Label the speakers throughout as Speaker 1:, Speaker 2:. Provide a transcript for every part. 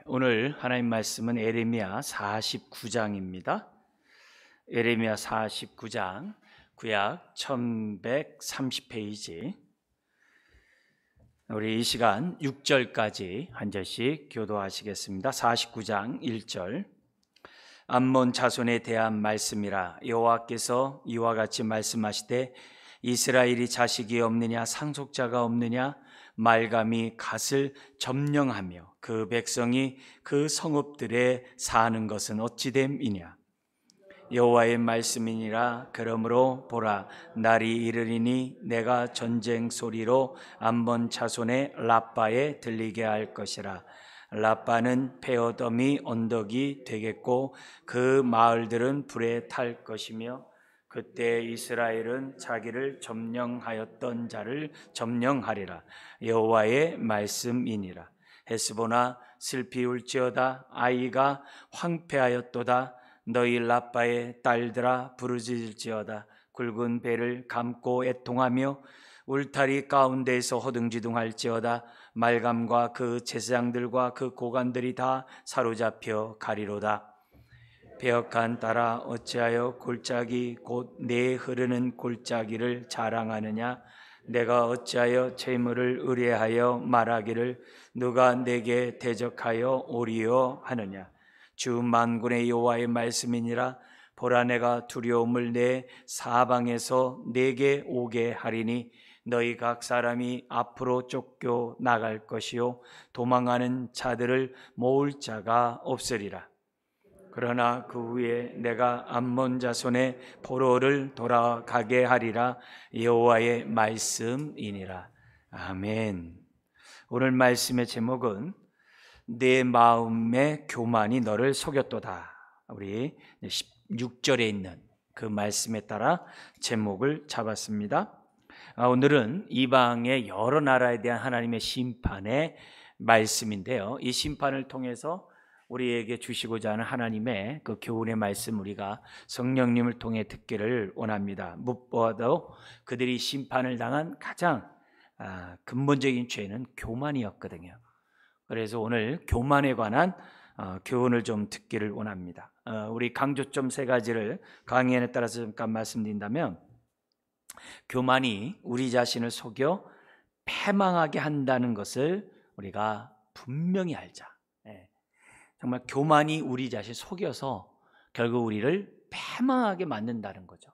Speaker 1: 오늘 하나님 말씀은 에레미야 49장입니다. 에레미야 49장, 구약 1130페이지. 우리 이 시간 6절까지 한 절씩 교도하시겠습니다. 49장 1절. 암몬 자손에 대한 말씀이라. 여호와께서 이와 같이 말씀하시되 이스라엘이 자식이 없느냐 상속자가 없느냐 말감이 갓을 점령하며 그 백성이 그 성읍들에 사는 것은 어찌됨이냐. 여호와의 말씀이니라. 그러므로 보라, 날이 이르리니 내가 전쟁 소리로 암몬 자손의 라빠에 들리게 할 것이라. 라빠는 페어더미 언덕이 되겠고 그 마을들은 불에 탈 것이며 그때 이스라엘은 자기를 점령하였던 자를 점령하리라. 여호와의 말씀이니라. 헤스보나 슬피 울지어다. 아이가 황폐하였도다. 너희 라빠의 딸들아 부르짖을지어다. 굵은 배를 감고 애통하며 울타리 가운데에서 허둥지둥할지어다. 말감과 그 제사장들과 그 고관들이 다 사로잡혀 가리로다. 배역한 딸아 어찌하여 골짜기 곧 내 흐르는 골짜기를 자랑하느냐. 내가 어찌하여 재물을 의뢰하여 말하기를 누가 내게 대적하여 오리요 하느냐. 주 만군의 여호와의 말씀이니라. 보라, 내가 두려움을 내 사방에서 내게 오게 하리니 너희 각 사람이 앞으로 쫓겨 나갈 것이요 도망하는 자들을 모을 자가 없으리라. 그러나 그 후에 내가 암몬 자손의 포로를 돌아가게 하리라. 여호와의 말씀이니라. 아멘. 오늘 말씀의 제목은 내 마음의 교만이 너를 속였도다. 우리 16절에 있는 그 말씀에 따라 제목을 잡았습니다. 오늘은 이방의 여러 나라에 대한 하나님의 심판의 말씀인데요, 이 심판을 통해서 우리에게 주시고자 하는 하나님의 그 교훈의 말씀, 우리가 성령님을 통해 듣기를 원합니다. 무엇보다도 그들이 심판을 당한 가장 근본적인 죄는 교만이었거든요. 그래서 오늘 교만에 관한 교훈을 좀 듣기를 원합니다. 우리 강조점 세 가지를 강의에 따라서 잠깐 말씀드린다면, 교만이 우리 자신을 속여 패망하게 한다는 것을 우리가 분명히 알자. 정말 교만이 우리 자신을 속여서 결국 우리를 패망하게 만든다는 거죠.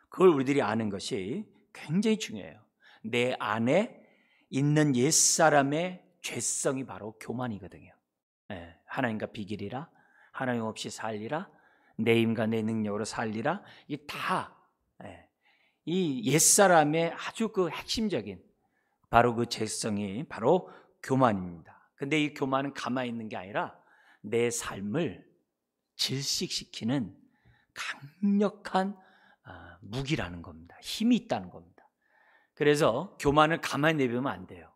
Speaker 1: 그걸 우리들이 아는 것이 굉장히 중요해요. 내 안에 있는 옛사람의 죄성이 바로 교만이거든요. 하나님과 비길이라, 하나님 없이 살리라, 내 힘과 내 능력으로 살리라, 이 다 이 옛사람의 아주 그 핵심적인 바로 그 죄성이 바로 교만입니다. 근데 이 교만은 가만히 있는 게 아니라 내 삶을 질식시키는 강력한 무기라는 겁니다. 힘이 있다는 겁니다. 그래서 교만을 가만히 내버리면 안 돼요.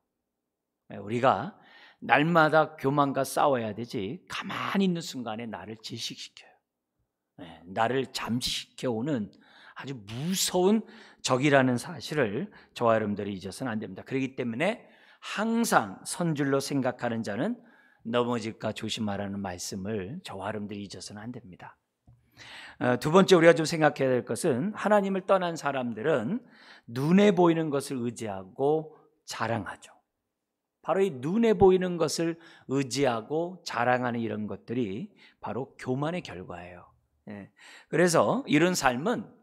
Speaker 1: 우리가 날마다 교만과 싸워야 되지, 가만히 있는 순간에 나를 질식시켜요. 나를 잠식시켜오는 아주 무서운 적이라는 사실을 저와 여러분들이 잊어서는 안 됩니다. 그렇기 때문에 항상 선줄로 생각하는 자는 넘어질까 조심하라는 말씀을 저와 여러분들이 잊어서는 안 됩니다. 두 번째, 우리가 좀 생각해야 될 것은, 하나님을 떠난 사람들은 눈에 보이는 것을 의지하고 자랑하죠. 바로 이 눈에 보이는 것을 의지하고 자랑하는 이런 것들이 바로 교만의 결과예요. 그래서 이런 삶은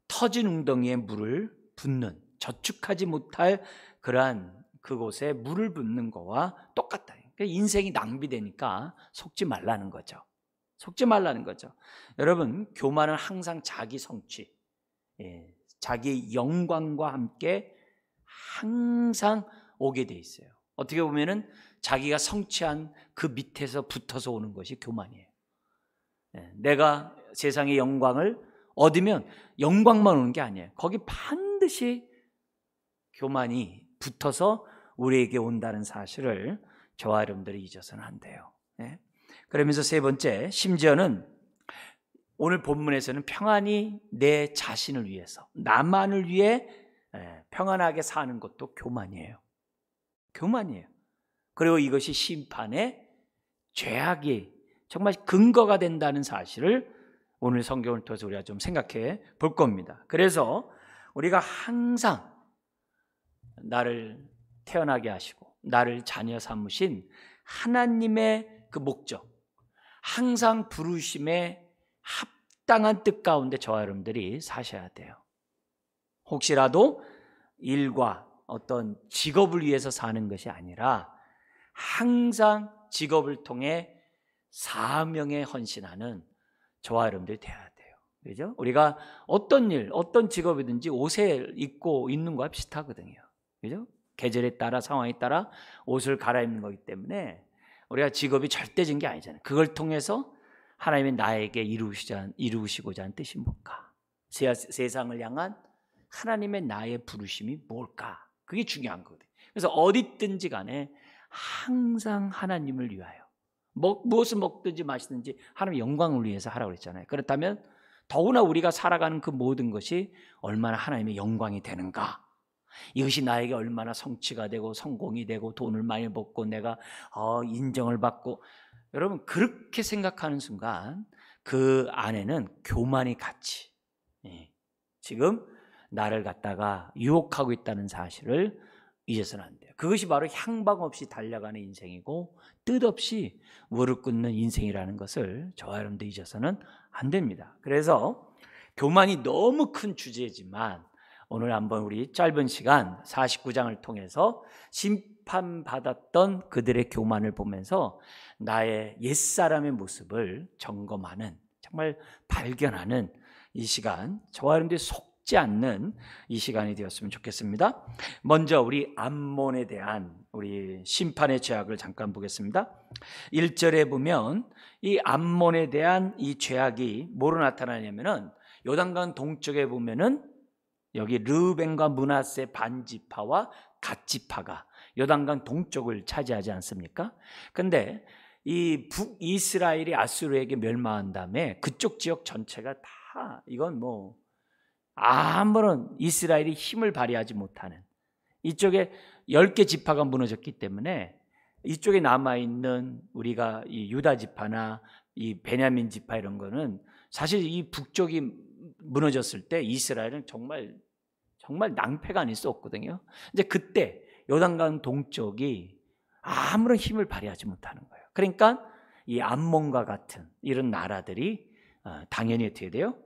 Speaker 1: 터진 웅덩이에 물을 붓는, 저축하지 못할 그러한 그곳에 물을 붓는 거와 똑같다. 인생이 낭비되니까 속지 말라는 거죠. 속지 말라는 거죠. 여러분, 교만은 항상 자기 성취, 자기 영광과 함께 항상 오게 돼 있어요. 어떻게 보면은 자기가 성취한 그 밑에서 붙어서 오는 것이 교만이에요. 내가 세상의 영광을 얻으면 영광만 오는 게 아니에요. 거기 반드시 교만이 붙어서 우리에게 온다는 사실을 저와 여러분들이 잊어서는 안 돼요. 그러면서 세 번째, 심지어는 오늘 본문에서는 평안히 내 자신을 위해서, 나만을 위해 평안하게 사는 것도 교만이에요. 교만이에요. 그리고 이것이 심판의 죄악이 정말 근거가 된다는 사실을 오늘 성경을 통해서 우리가 좀 생각해 볼 겁니다. 그래서 우리가 항상 나를 태어나게 하시고 나를 자녀 삼으신 하나님의 그 목적, 항상 부르심에 합당한 뜻 가운데 저와 여러분들이 사셔야 돼요. 혹시라도 일과 어떤 직업을 위해서 사는 것이 아니라 항상 직업을 통해 사명에 헌신하는 저와 여러분들이 되어야 돼요. 그죠? 우리가 어떤 일, 어떤 직업이든지 옷을 입고 있는 거와 비슷하거든요. 그죠? 계절에 따라, 상황에 따라 옷을 갈아입는 거기 때문에 우리가 직업이 절대적인 게 아니잖아요. 그걸 통해서 하나님이 나에게 이루시고자 하는 뜻이 뭘까? 세상을 향한 하나님의 나의 부르심이 뭘까? 그게 중요한 거거든요. 그래서 어디 있든지 간에 항상 하나님을 위하여 무엇을 먹든지 마시든지 하나님의 영광을 위해서 하라고 그랬잖아요. 그렇다면 더구나 우리가 살아가는 그 모든 것이 얼마나 하나님의 영광이 되는가, 이것이 나에게 얼마나 성취가 되고 성공이 되고 돈을 많이 벌고 내가 인정을 받고, 여러분 그렇게 생각하는 순간 그 안에는 교만이 같이 지금 나를 갖다가 유혹하고 있다는 사실을 잊어서는 안 돼요. 그것이 바로 향방 없이 달려가는 인생이고 뜻없이 무릎 꿇는 인생이라는 것을 저와 여러분들 잊어서는 안 됩니다. 그래서 교만이 너무 큰 주제지만 오늘 한번 우리 짧은 시간 49장을 통해서 심판받았던 그들의 교만을 보면서 나의 옛사람의 모습을 점검하는, 정말 발견하는 이 시간, 저와 여러분들이 속지 않는 이 시간이 되었으면 좋겠습니다. 먼저 우리 암몬에 대한 우리 심판의 죄악을 잠깐 보겠습니다. 1절에 보면 이 암몬에 대한 이 죄악이 뭐로 나타나냐면은 요단강 동쪽에 보면은 여기 르우벤과 므낫세 반지파와 갓지파가 요단강 동쪽을 차지하지 않습니까? 근데 이 북이스라엘이 아수르에게 멸망한 다음에 그쪽 지역 전체가 다 이건 뭐 아무런 이스라엘이 힘을 발휘하지 못하는, 이쪽에 10개 지파가 무너졌기 때문에 이쪽에 남아있는 우리가 이 유다 지파나 이 베냐민 지파 이런 거는 사실 이 북쪽이 무너졌을 때 이스라엘은 정말 낭패가 아닐 수 없거든요. 이제 그때 요단강 동쪽이 아무런 힘을 발휘하지 못하는 거예요. 그러니까 이 암몬과 같은 이런 나라들이 당연히 어떻게 돼요?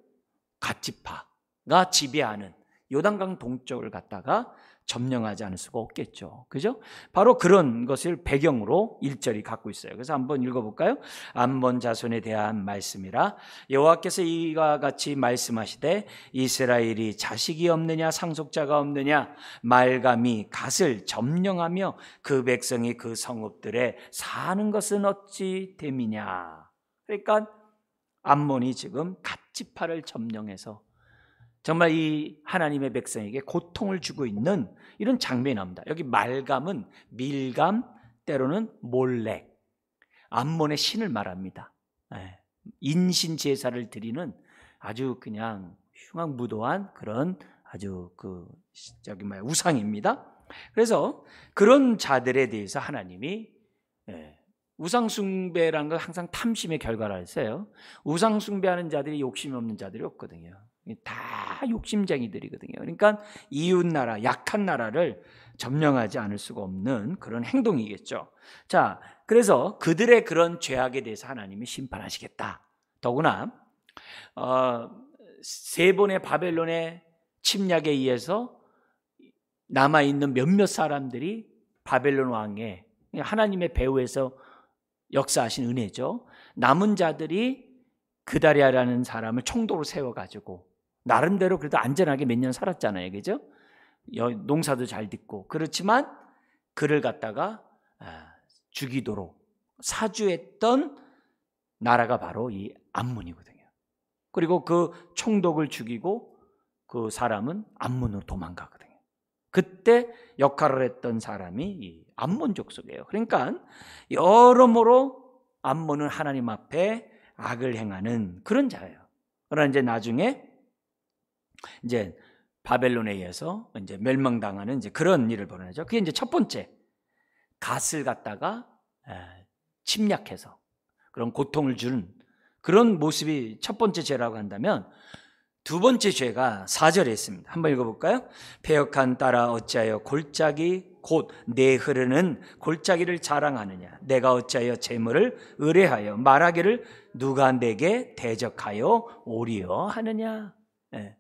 Speaker 1: 갓지파가 지배하는 요단강 동쪽을 갖다가 점령하지 않을 수가 없겠죠. 그죠? 바로 그런 것을 배경으로 1절이 갖고 있어요. 그래서 한번 읽어볼까요? 암몬 자손에 대한 말씀이라. 여호와께서 이와 같이 말씀하시되 이스라엘이 자식이 없느냐 상속자가 없느냐, 말감이 갓을 점령하며 그 백성이 그 성읍들에 사는 것은 어찌 됨이냐. 그러니까 암몬이 지금 갓지파를 점령해서 정말 이 하나님의 백성에게 고통을 주고 있는 이런 장면이 나옵니다. 여기 말감은 밀감, 때로는 몰렉, 암몬의 신을 말합니다. 인신 제사를 드리는 아주 그냥 흉악무도한 그런 아주 우상입니다. 그래서 그런 자들에 대해서 하나님이 우상숭배라는 건 항상 탐심의 결과라 했어요. 우상숭배하는 자들이 욕심이 없는 자들이 없거든요. 다 욕심쟁이들이거든요. 그러니까 이웃나라, 약한 나라를 점령하지 않을 수가 없는 그런 행동이겠죠. 자, 그래서 그들의 그런 죄악에 대해서 하나님이 심판하시겠다. 더구나 3번의 바벨론의 침략에 의해서 남아있는 몇몇 사람들이 바벨론 왕의 하나님의 배후에서 역사하신 은혜죠. 남은 자들이 그다리아라는 사람을 총독으로 세워가지고 나름대로 그래도 안전하게 몇 년 살았잖아요. 그죠? 농사도 잘 짓고. 그렇지만 그를 갖다가 죽이도록 사주했던 나라가 바로 이 암몬이거든요. 그리고 그 총독을 죽이고 그 사람은 암몬으로 도망가거든요. 그때 역할을 했던 사람이 이 암몬 족속이에요. 그러니까 여러모로 암몬은 하나님 앞에 악을 행하는 그런 자예요. 그러나 이제 나중에 이제 바벨론에 의해서 이제 멸망당하는 이제 그런 일을 벌어내죠. 그게 이제 첫 번째, 갓을 갖다가 침략해서 그런 고통을 주는 그런 모습이 첫 번째 죄라고 한다면, 두 번째 죄가 4절에 있습니다. 한번 읽어볼까요? 패역한 딸아 어찌하여 골짜기 곧 내 흐르는 골짜기를 자랑하느냐. 내가 어찌하여 재물을 의뢰하여 말하기를 누가 내게 대적하여 오리요 하느냐. 예.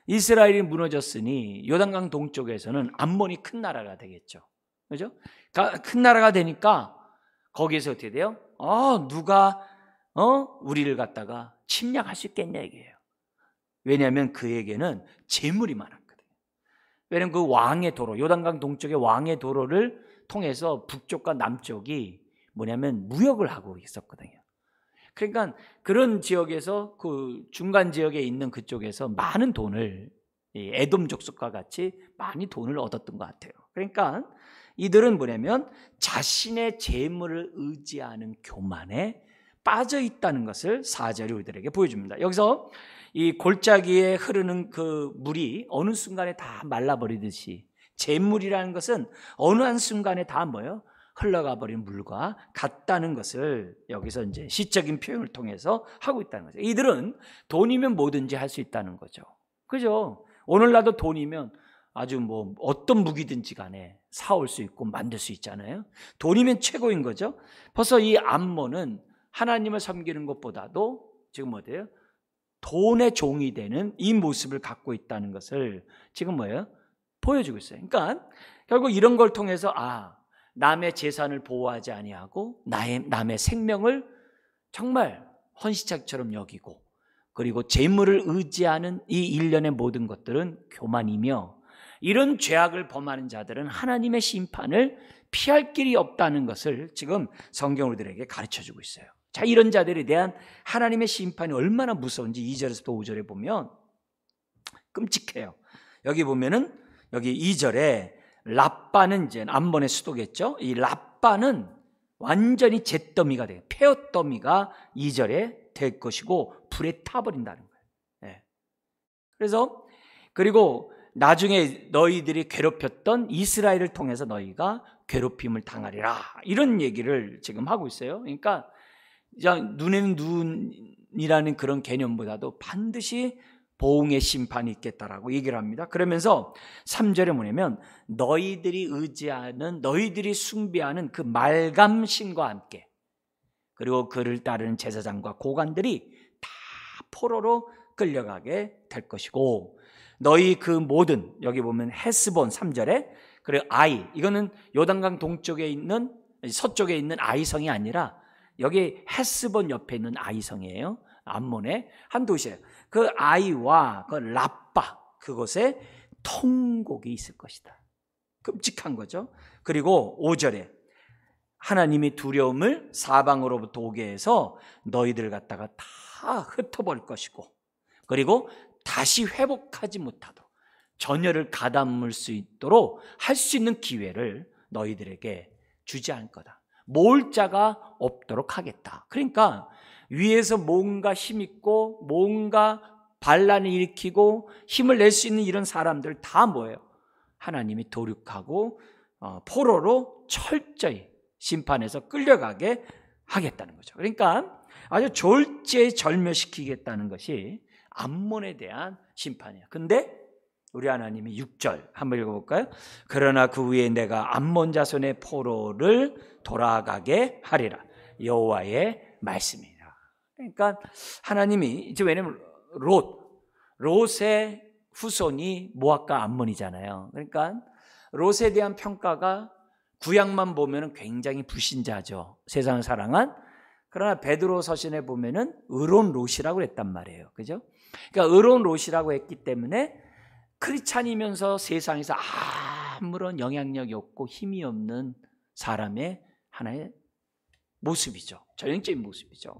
Speaker 1: 이스라엘이 무너졌으니 요단강 동쪽에서는 암몬이 큰 나라가 되겠죠. 그죠? 큰 나라가 되니까 거기에서 어떻게 돼요? 누가 우리를 갖다가 침략할 수 있겠냐 이게요. 왜냐하면 그에게는 재물이 많았거든요. 왜냐하면 그 왕의 도로, 요단강 동쪽의 왕의 도로를 통해서 북쪽과 남쪽이 뭐냐면 무역을 하고 있었거든요. 그러니까 그런 지역에서 그 중간 지역에 있는 그쪽에서 많은 돈을, 에돔 족속과 같이 많이 돈을 얻었던 것 같아요. 그러니까 이들은 뭐냐면 자신의 재물을 의지하는 교만에 빠져 있다는 것을 4절이 우리들에게 보여줍니다. 여기서 이 골짜기에 흐르는 그 물이 어느 순간에 다 말라버리듯이 재물이라는 것은 어느 한 순간에 다 뭐예요? 흘러가 버린 물과 같다는 것을 여기서 이제 시적인 표현을 통해서 하고 있다는 거죠. 이들은 돈이면 뭐든지 할 수 있다는 거죠. 그죠? 오늘날도 돈이면 아주 뭐 어떤 무기든지 간에 사올 수 있고 만들 수 있잖아요. 돈이면 최고인 거죠. 벌써 이 암몬은 하나님을 섬기는 것보다도 지금 어때요? 돈의 종이 되는 이 모습을 갖고 있다는 것을 지금 뭐예요? 보여주고 있어요. 그러니까 결국 이런 걸 통해서 남의 재산을 보호하지 아니하고 남의 생명을 정말 헌시짝처럼 여기고, 그리고 재물을 의지하는 이 일련의 모든 것들은 교만이며, 이런 죄악을 범하는 자들은 하나님의 심판을 피할 길이 없다는 것을 지금 성경 우리들에게 가르쳐주고 있어요. 자, 이런 자들에 대한 하나님의 심판이 얼마나 무서운지 2절에서부터 5절에 보면 끔찍해요. 여기 보면은 여기 2절에 랍바는 이제 암몬의 수도겠죠. 이 랍바는 완전히 잿더미가 돼요. 폐허더미가 2절에 될 것이고 불에 타버린다는 거예요. 네. 그래서 그리고 나중에 너희들이 괴롭혔던 이스라엘을 통해서 너희가 괴롭힘을 당하리라, 이런 얘기를 지금 하고 있어요. 그러니까 그냥 눈에는 눈이라는 그런 개념보다도 반드시 보응의 심판이 있겠다라고 얘기를 합니다. 그러면서 3절에 뭐냐면 너희들이 의지하는, 너희들이 숭배하는 그 말감신과 함께, 그리고 그를 따르는 제사장과 고관들이 다 포로로 끌려가게 될 것이고, 너희 그 모든, 여기 보면 헤스본 3절에, 그리고 아이, 이거는 요단강 동쪽에 있는, 서쪽에 있는 아이성이 아니라 여기 헤스본 옆에 있는 아이성이에요. 암몬의 한 도시예요. 그 아이와 그 랍바, 그곳에 통곡이 있을 것이다. 끔찍한 거죠. 그리고 5절에 하나님이 두려움을 사방으로부터 오게 해서 너희들 갖다가 다 흩어버릴 것이고, 그리고 다시 회복하지 못하도록 전열을 가다물 수 있도록 할 수 있는 기회를 너희들에게 주지 않을 거다. 모을 자가 없도록 하겠다. 그러니까 위에서 뭔가 힘있고 뭔가 반란을 일으키고 힘을 낼 수 있는 이런 사람들 다 뭐예요? 하나님이 도륙하고 포로로 철저히 심판해서 끌려가게 하겠다는 거죠. 그러니까 아주 졸지절멸시키겠다는 것이 암몬에 대한 심판이에요. 근데 우리 하나님이 6절 한번 읽어볼까요? 그러나 그 위에 내가 암몬 자손의 포로를 돌아가게 하리라, 여호와의 말씀이라. 그러니까 하나님이 이제, 왜냐면 롯의 후손이 모압과 암몬이잖아요. 그러니까 롯에 대한 평가가 구약만 보면은 굉장히 불신자죠. 세상을 사랑한. 그러나 베드로 서신에 보면은 의로운 롯이라고 했단 말이에요. 그죠? 그러니까 의로운 롯이라고 했기 때문에 크리스찬이면서 세상에서 아무런 영향력이 없고 힘이 없는 사람의 하나의 모습이죠. 전형적인 모습이죠.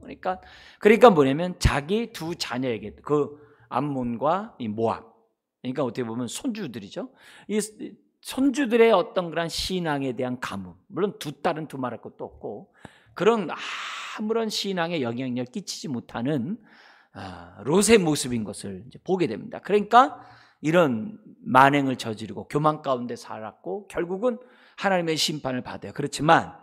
Speaker 1: 그러니까 뭐냐면 자기 두 자녀에게, 그 암몬과 이 모압, 그러니까 어떻게 보면 손주들이죠. 이 손주들의 어떤 그런 신앙에 대한 가뭄, 물론 두 딸은 두말할 것도 없고 그런 아무런 신앙에 영향력 끼치지 못하는 롯의 모습인 것을 이제 보게 됩니다. 그러니까 이런 만행을 저지르고 교만 가운데 살았고 결국은 하나님의 심판을 받아요. 그렇지만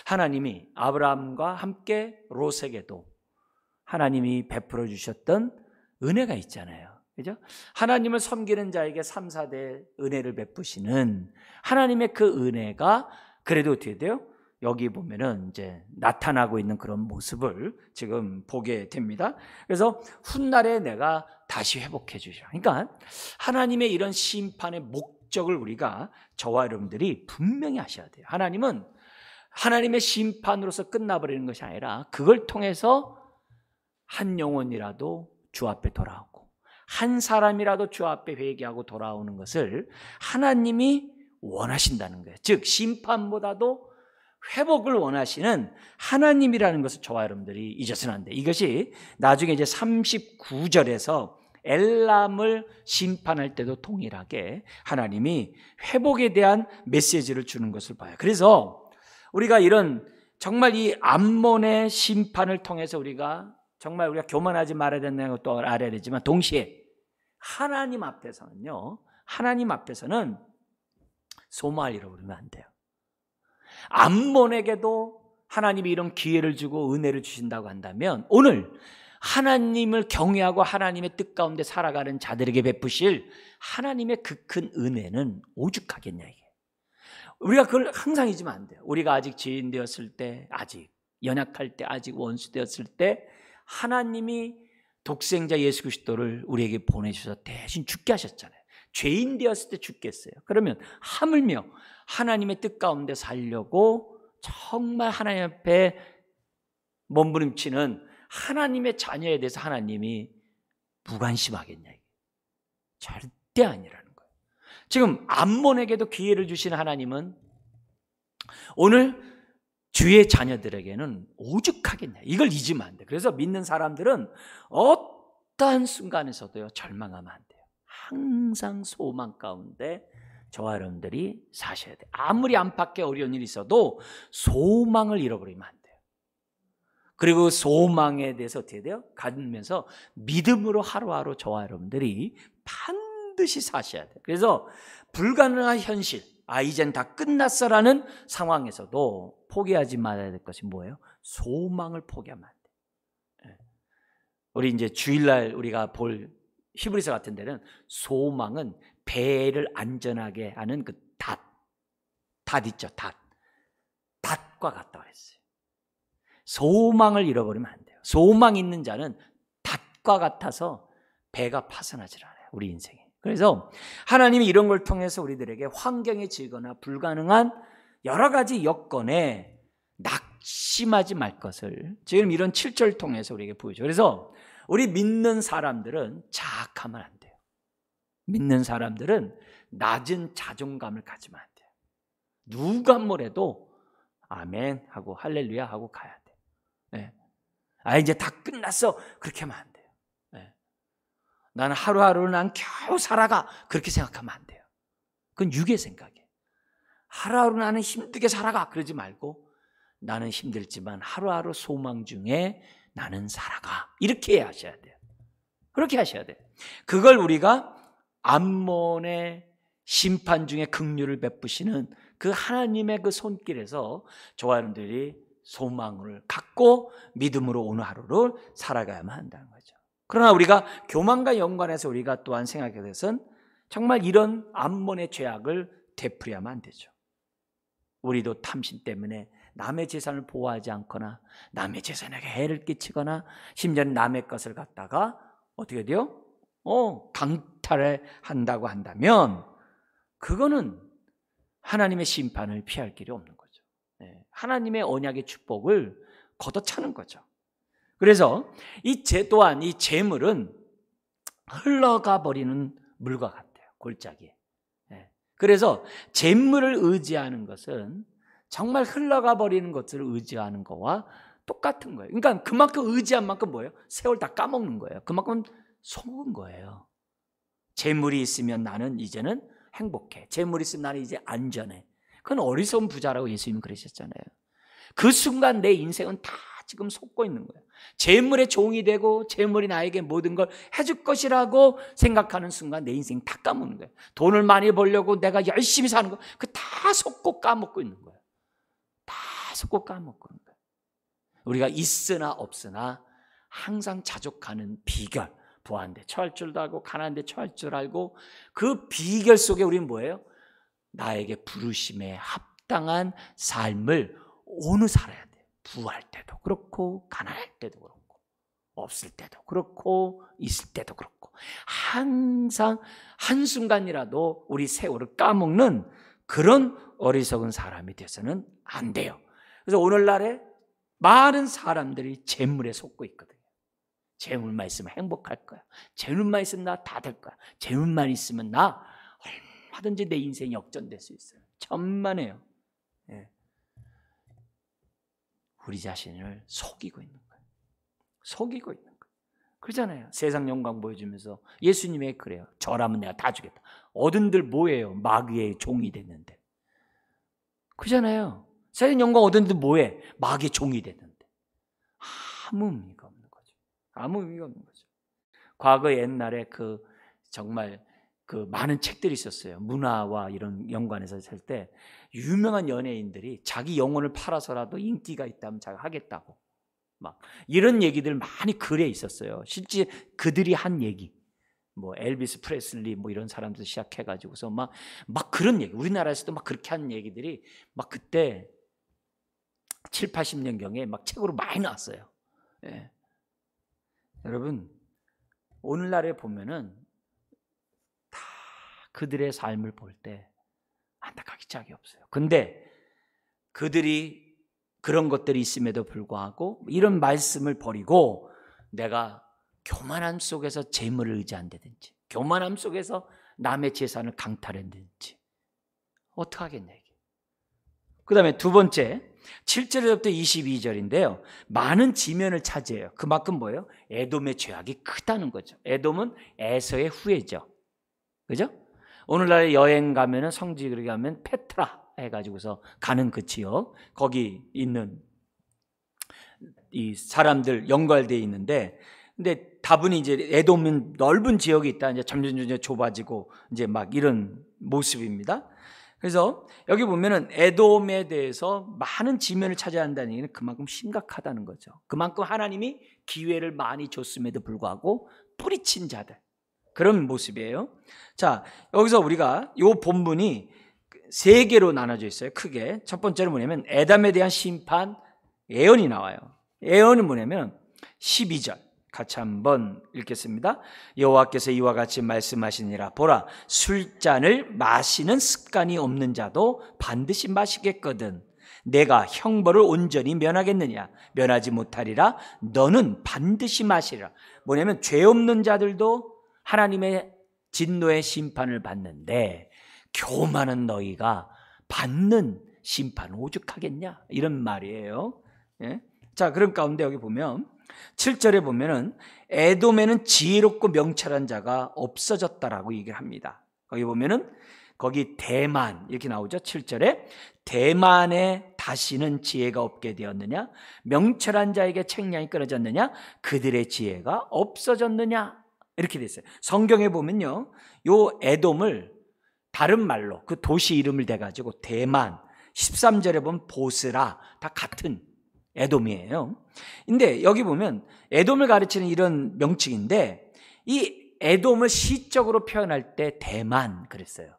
Speaker 1: 하나님이 아브라함과 함께 롯에게도 하나님이 베풀어 주셨던 은혜가 있잖아요. 그죠? 하나님을 섬기는 자에게 3, 4대 은혜를 베푸시는 하나님의 그 은혜가 그래도 어떻게 돼요? 여기 보면은 이제 나타나고 있는 그런 모습을 지금 보게 됩니다. 그래서 훗날에 내가 다시 회복해 주시라. 그러니까 하나님의 이런 심판의 목적을 우리가 저와 여러분들이 분명히 하셔야 돼요. 하나님은 하나님의 심판으로서 끝나버리는 것이 아니라 그걸 통해서 한 영혼이라도 주 앞에 돌아오고 한 사람이라도 주 앞에 회개하고 돌아오는 것을 하나님이 원하신다는 거예요. 즉 심판보다도 회복을 원하시는 하나님이라는 것을 저와 여러분들이 잊어서는 안 돼요. 이것이 나중에 이제 39절에서 엘람을 심판할 때도 동일하게 하나님이 회복에 대한 메시지를 주는 것을 봐요. 그래서 우리가 이런 정말 이 암몬의 심판을 통해서 우리가 정말 우리가 교만하지 말아야 된다는 것도 알아야 되지만 동시에 하나님 앞에서는요, 하나님 앞에서는 소망을 잃어버리면 안 돼요. 암몬에게도 하나님이 이런 기회를 주고 은혜를 주신다고 한다면 오늘 하나님을 경외하고 하나님의 뜻 가운데 살아가는 자들에게 베푸실 하나님의 그 큰 은혜는 오죽하겠냐 이게. 우리가 그걸 항상 잊으면 안 돼요. 우리가 아직 죄인 되었을 때, 아직 연약할 때, 아직 원수 되었을 때 하나님이 독생자 예수 그리스도를 우리에게 보내주셔서 대신 죽게 하셨잖아요. 죄인 되었을 때 죽겠어요. 그러면 하물며 하나님의 뜻 가운데 살려고 정말 하나님 앞에 몸부림치는 하나님의 자녀에 대해서 하나님이 무관심하겠냐? 절대 아니라는 거예요. 지금 암몬에게도 기회를 주신 하나님은 오늘 주의 자녀들에게는 오죽하겠냐? 이걸 잊으면 안 돼요. 그래서 믿는 사람들은 어떠한 순간에서도요 절망하면 안 돼요. 항상 소망 가운데 저와 여러분들이 사셔야 돼요. 아무리 안팎에 어려운 일이 있어도 소망을 잃어버리면 안 돼요. 그리고 소망에 대해서 어떻게 돼요? 가면서 믿음으로 하루하루 저와 여러분들이 반드시 사셔야 돼요. 그래서 불가능한 현실, 이젠 다 끝났어라는 상황에서도 포기하지 말아야 될 것이 뭐예요? 소망을 포기하면 안 돼요. 우리 이제 주일날 우리가 볼 히브리서 같은 데는 소망은 배를 안전하게 하는 그 닷 있죠, 닷과 같다고 했어요. 소망을 잃어버리면 안 돼요. 소망 있는 자는 닷과 같아서 배가 파손하지 않아요, 우리 인생에. 그래서 하나님이 이런 걸 통해서 우리들에게 환경에 지거나 불가능한 여러 가지 여건에 낙심하지 말 것을 지금 이런 7절을 통해서 우리에게 보여줘요. 그래서 우리 믿는 사람들은 자학하면 안 돼요. 믿는 사람들은 낮은 자존감을 가지면 안 돼요. 누가 뭐래도 아멘 하고 할렐루야 하고 가야 돼요. 네. 이제 다 끝났어 그렇게 하면 안 돼요. 네. 나는 하루하루를 난 겨우 살아가 그렇게 생각하면 안 돼요. 그건 육의 생각이에요. 하루하루 나는 힘들게 살아가 그러지 말고 나는 힘들지만 하루하루 소망 중에 나는 살아가 이렇게 하셔야 돼요. 그렇게 하셔야 돼요. 그걸 우리가 암몬의 심판 중에 긍휼을 베푸시는 그 하나님의 그 손길에서 저와 여러분들이 소망을 갖고 믿음으로 오늘 하루를 살아가야만 한다는 거죠. 그러나 우리가 교만과 연관해서 우리가 또한 생각해 대해서는 정말 이런 암몬의 죄악을 되풀이하면 안 되죠. 우리도 탐심 때문에 남의 재산을 보호하지 않거나 남의 재산에게 해를 끼치거나 심지어는 남의 것을 갖다가 어떻게 돼요? 강탈을 한다고 한다면 그거는 하나님의 심판을 피할 길이 없는 거죠. 하나님의 언약의 축복을 걷어차는 거죠. 그래서 또한 이 재물은 흘러가 버리는 물과 같아요. 골짜기에. 그래서 재물을 의지하는 것은 정말 흘러가 버리는 것을 의지하는 거와 똑같은 거예요. 그러니까 그만큼 의지한 만큼 뭐예요? 세월 다 까먹는 거예요. 그만큼 속은 거예요. 재물이 있으면 나는 이제는 행복해. 재물이 있으면 나는 이제 안전해. 그건 어리석은 부자라고 예수님은 그러셨잖아요. 그 순간 내 인생은 다 지금 속고 있는 거예요. 재물의 종이 되고 재물이 나에게 모든 걸 해줄 것이라고 생각하는 순간 내 인생 다 까먹는 거예요. 돈을 많이 벌려고 내가 열심히 사는 거 그 다 속고 까먹고 있는 거예요. 다 계속 까먹고 있는 거예요. 우리가 있으나 없으나 항상 자족하는 비결, 부한데 처할 줄도 알고 가난한데 처할 줄 알고, 그 비결 속에 우리는 뭐예요? 나에게 부르심에 합당한 삶을 오늘 살아야 돼요. 부할 때도 그렇고 가난할 때도 그렇고 없을 때도 그렇고 있을 때도 그렇고, 항상 한순간이라도 우리 세월을 까먹는 그런 어리석은 사람이 되어서는 안 돼요. 그래서 오늘날에 많은 사람들이 재물에 속고 있거든요. 재물만 있으면 행복할 거야. 재물만 있으면 나 다 될 거야. 재물만 있으면 나 얼마든지 내 인생이 역전될 수 있어요. 천만에요. 예. 우리 자신을 속이고 있는 거예요. 속이고 있는 거예요. 그러잖아요. 세상 영광 보여주면서 예수님이 그래요. 저라면 내가 다 주겠다. 어른들 뭐예요? 마귀의 종이 됐는데. 그러잖아요. 세상 영광 어른들 뭐해? 마귀의 종이 됐는데. 아무 의미가 없는 거죠. 아무 의미가 없는 거죠. 과거 옛날에 정말 많은 책들이 있었어요. 문화와 이런 연관해서 살 때 유명한 연예인들이 자기 영혼을 팔아서라도 인기가 있다면 자기가 하겠다고 막 이런 얘기들 많이 글에 있었어요. 실제 그들이 한 얘기, 뭐 엘비스 프레슬리 뭐 이런 사람들 시작해가지고서 막 그런 얘기, 우리나라에서도 막 그렇게 한 얘기들이 막 그때 7, 80년경에 막 책으로 많이 나왔어요. 예. 여러분, 오늘날에 보면은 다 그들의 삶을 볼 때 안타깝게 짝이 없어요. 근데 그들이 그런 것들이 있음에도 불구하고 이런 말씀을 버리고 내가 교만함 속에서 재물을 의지한다든지 교만함 속에서 남의 재산을 강탈한다든지 어떻게 하겠냐 이게. 그 다음에 두 번째 7절부터 22절인데요. 많은 지면을 차지해요. 그만큼 뭐예요? 에돔의 죄악이 크다는 거죠. 에돔은 에서의 후예죠. 그죠? 오늘날 여행 가면은 성지에 가면 페트라 해가지고서 가는 그 지역, 거기 있는 이 사람들 연결되어 있는데, 근데 다분히 이제 에돔은 넓은 지역이 있다. 이제 점점 좁아지고 이제 막 이런 모습입니다. 그래서 여기 보면은 에돔에 대해서 많은 지면을 차지한다는 얘기는 그만큼 심각하다는 거죠. 그만큼 하나님이 기회를 많이 줬음에도 불구하고 뿌리친 자들, 그런 모습이에요. 자, 여기서 우리가 이 본문이 세 개로 나눠져 있어요. 크게. 첫 번째는 뭐냐면 에돔에 대한 심판 예언이 나와요. 예언은 뭐냐면 12절 같이 한번 읽겠습니다. 여호와께서 이와 같이 말씀하시니라. 보라, 술잔을 마시는 습관이 없는 자도 반드시 마시겠거든. 내가 형벌을 온전히 면하겠느냐? 면하지 못하리라. 너는 반드시 마시리라. 뭐냐면 죄 없는 자들도 하나님의 진노의 심판을 받는데 교만한 너희가 받는 심판 오죽하겠냐? 이런 말이에요. 예? 자, 그런 가운데 여기 보면 7절에 보면은 에돔에는 지혜롭고 명철한 자가 없어졌다라고 얘기를 합니다. 거기 보면은 거기 대만 이렇게 나오죠. 7절에 대만에 다시는 지혜가 없게 되었느냐? 명철한 자에게 책량이 끊어졌느냐? 그들의 지혜가 없어졌느냐? 이렇게 됐어요. 성경에 보면요, 요 에돔을 다른 말로 그 도시 이름을 대가지고 대만, 13절에 보면 보스라, 다 같은 에돔이에요. 근데 여기 보면 에돔을 가르치는 이런 명칭인데 이 에돔을 시적으로 표현할 때 대만 그랬어요.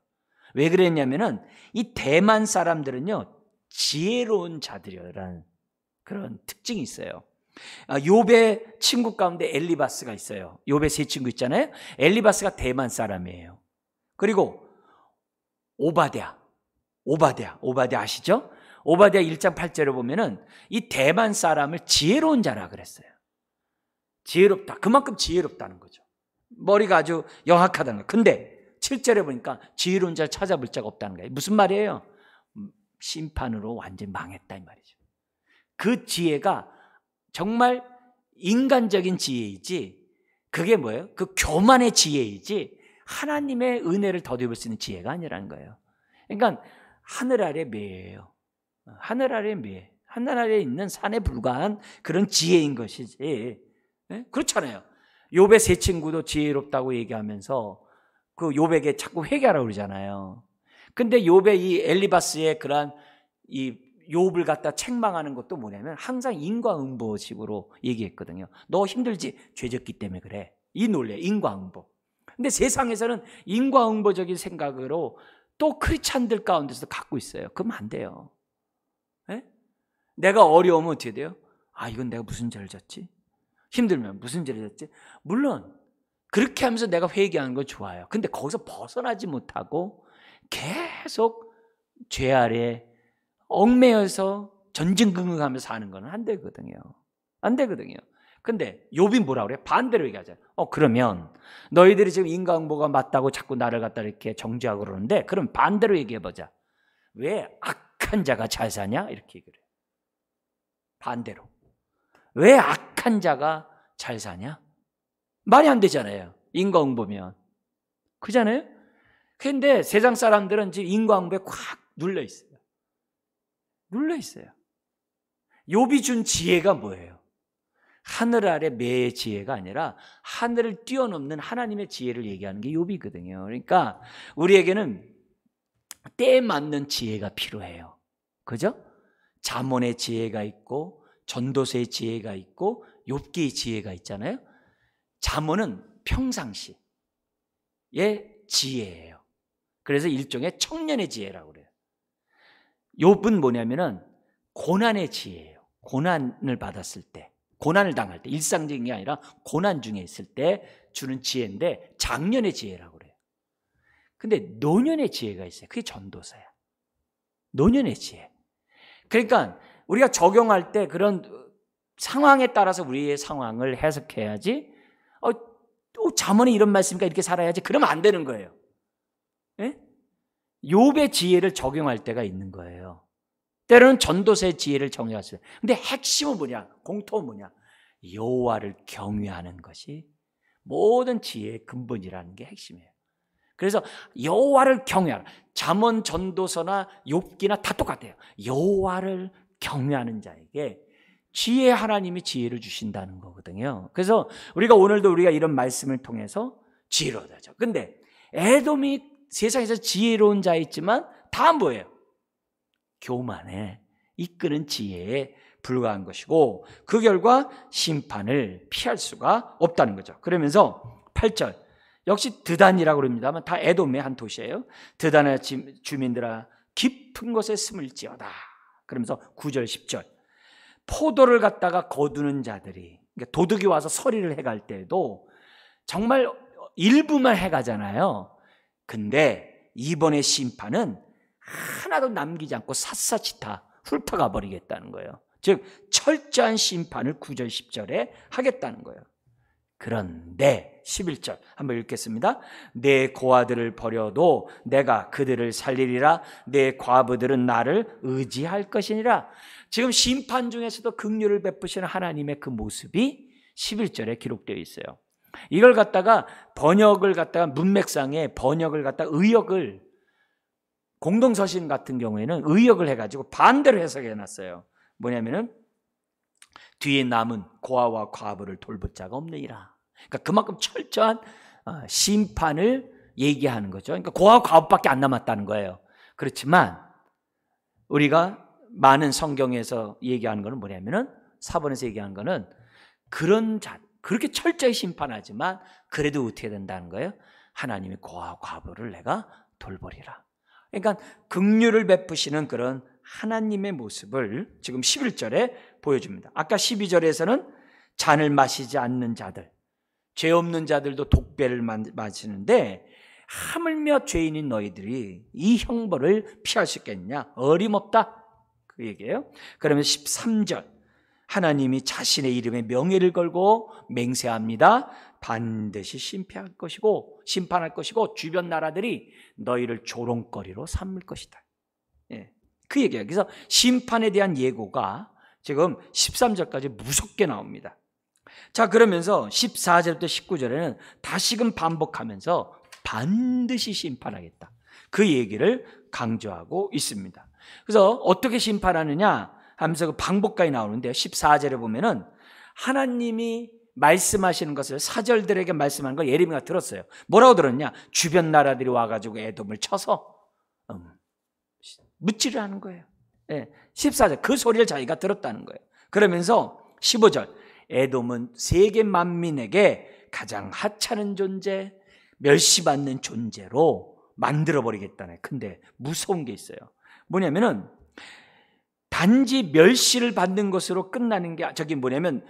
Speaker 1: 왜 그랬냐면은 이 대만 사람들은요 지혜로운 자들이라는 그런 특징이 있어요. 욥의 친구 가운데 엘리바스가 있어요. 욥의 세 친구 있잖아요. 엘리바스가 대만 사람이에요. 그리고 오바댜 아시죠? 오바댜 1장 8절에 보면은 이 대만 사람을 지혜로운 자라 그랬어요. 지혜롭다. 그만큼 지혜롭다는 거죠. 머리가 아주 영악하다는 거예요. 근데 7절에 보니까 지혜로운 자를 찾아볼 자가 없다는 거예요. 무슨 말이에요? 심판으로 완전히 망했다 이 말이죠. 그 지혜가 정말 인간적인 지혜이지 그게 뭐예요? 그 교만의 지혜이지 하나님의 은혜를 더듬을 수 있는 지혜가 아니라는 거예요. 그러니까 하늘 아래 매예요. 하늘 아래 매. 하늘 아래에 있는 산에 불과한 그런 지혜인 것이지. 네? 그렇잖아요. 욥의 세 친구도 지혜롭다고 얘기하면서 그 욥에게 자꾸 회개하라고 그러잖아요. 근데 욥의 이 엘리바스의 그러한 이 욥을 갖다 책망하는 것도 뭐냐면 항상 인과응보식으로 얘기했거든요. 너 힘들지? 죄졌기 때문에 그래. 이 논리, 인과응보. 근데 세상에서는 인과응보적인 생각으로 또 크리스찬들 가운데서 갖고 있어요. 그러면 안 돼요. 네? 내가 어려우면 어떻게 돼요? 아, 이건 내가 무슨 죄를 졌지? 힘들면 무슨 죄를 졌지? 물론 그렇게 하면서 내가 회개하는 건 좋아요. 근데 거기서 벗어나지 못하고 계속 죄 아래 얽매여서 전전긍긍하면서 사는 건 안 되거든요. 안 되거든요. 근데 욥이 뭐라 그래? 반대로 얘기하잖아요. 그러면 너희들이 지금 인과응보가 맞다고 자꾸 나를 갖다 이렇게 정죄하고 그러는데 그럼 반대로 얘기해보자. 왜 악한 자가 잘 사냐? 이렇게 얘기를 해요. 반대로. 왜 악한 자가 잘 사냐? 말이 안 되잖아요. 인과응보면. 그잖아요? 근데 세상 사람들은 지금 인과응보에 꽉 눌려 있어요. 눌러 있어요. 욥이 준 지혜가 뭐예요? 하늘 아래 매의 지혜가 아니라 하늘을 뛰어넘는 하나님의 지혜를 얘기하는 게 욥이거든요. 그러니까 우리에게는 때에 맞는 지혜가 필요해요. 그죠? 잠언의 지혜가 있고 전도서의 지혜가 있고 욥기의 지혜가 있잖아요. 잠언은 평상시의 지혜예요. 그래서 일종의 청년의 지혜라고 그래요. 욥은 뭐냐면은 고난의 지혜예요. 고난을 받았을 때, 고난을 당할 때, 일상적인 게 아니라 고난 중에 있을 때 주는 지혜인데 장년의 지혜라고 그래요. 근데 노년의 지혜가 있어요. 그게 전도서야. 노년의 지혜. 그러니까 우리가 적용할 때 그런 상황에 따라서 우리의 상황을 해석해야지. 잠언에 이런 말씀이니까 이렇게 살아야지. 그러면 안 되는 거예요. 예? 욥의 지혜를 적용할 때가 있는 거예요. 때로는 전도서의 지혜를 적용할 수 있어요. 근데 핵심은 뭐냐? 공통은 뭐냐? 여호와를 경외하는 것이 모든 지혜의 근본이라는 게 핵심이에요. 그래서 여호와를 경외하라. 잠언, 전도서나 욥기나 다 똑같아요. 여호와를 경외하는 자에게 지혜, 하나님이 지혜를 주신다는 거거든요. 그래서 우리가 이런 말씀을 통해서 지혜를 얻어야죠. 근데 에돔이 세상에서 지혜로운 자 있지만 다 뭐예요? 교만에 이끄는 지혜에 불과한 것이고 그 결과 심판을 피할 수가 없다는 거죠. 그러면서 8절 역시 드단이라고 그럽니다만 다 에돔의 한 도시예요. 드단의 주민들아 깊은 곳에 숨을지어다. 그러면서 9절 10절 포도를 갖다가 거두는 자들이, 그러니까 도둑이 와서 서리를 해갈 때도 정말 일부만 해가잖아요. 근데 이번의 심판은 하나도 남기지 않고 샅샅이 다 훑어가 버리겠다는 거예요. 즉 철저한 심판을 9절 10절에 하겠다는 거예요. 그런데 11절 한번 읽겠습니다. 내 고아들을 버려도 내가 그들을 살리리라. 내 과부들은 나를 의지할 것이니라. 지금 심판 중에서도 긍휼을 베푸시는 하나님의 그 모습이 11절에 기록되어 있어요. 이걸 갖다가 번역을 갖다가 문맥상에 번역을 갖다가 의역을 공동서신 같은 경우에는 의역을 해가지고 반대로 해석해 놨어요. 뭐냐면은 뒤에 남은 고아와 과부를 돌볼 자가 없느니라. 그러니까 그만큼 철저한 심판을 얘기하는 거죠. 그러니까 고아와 과부밖에 안 남았다는 거예요. 그렇지만 우리가 많은 성경에서 얘기하는 거는 뭐냐면은 4번에서 얘기하는 거는 그런 자 그렇게 철저히 심판하지만 그래도 어떻게 된다는 거예요? 하나님의 고아와 과부를 내가 돌보리라. 그러니까 긍휼을 베푸시는 그런 하나님의 모습을 지금 11절에 보여줍니다. 아까 12절에서는 잔을 마시지 않는 자들, 죄 없는 자들도 독배를 마시는데 하물며 죄인인 너희들이 이 형벌을 피할 수 있겠냐? 어림없다. 그 얘기예요. 그러면 13절 하나님이 자신의 이름에 명예를 걸고 맹세합니다. 반드시 심판할 것이고 주변 나라들이 너희를 조롱거리로 삼을 것이다. 예, 그 얘기예요. 그래서 심판에 대한 예고가 지금 13절까지 무섭게 나옵니다. 자, 그러면서 14절부터 19절에는 다시금 반복하면서 반드시 심판하겠다. 그 얘기를 강조하고 있습니다. 그래서 어떻게 심판하느냐 하면서 그 방법까지 나오는데요. 14절에 보면은 하나님이 말씀하시는 것을 사절들에게 말씀하는 걸 예레미야가 들었어요. 뭐라고 들었냐? 주변 나라들이 와가지고 에돔을 쳐서 무찌를 하는 거예요. 14절 그 소리를 자기가 들었다는 거예요. 그러면서 15절 에돔은 세계 만민에게 가장 하찮은 존재, 멸시받는 존재로 만들어버리겠다네. 근데 무서운 게 있어요. 뭐냐면은 단지 멸시를 받는 것으로 끝나는 게 저기 뭐냐면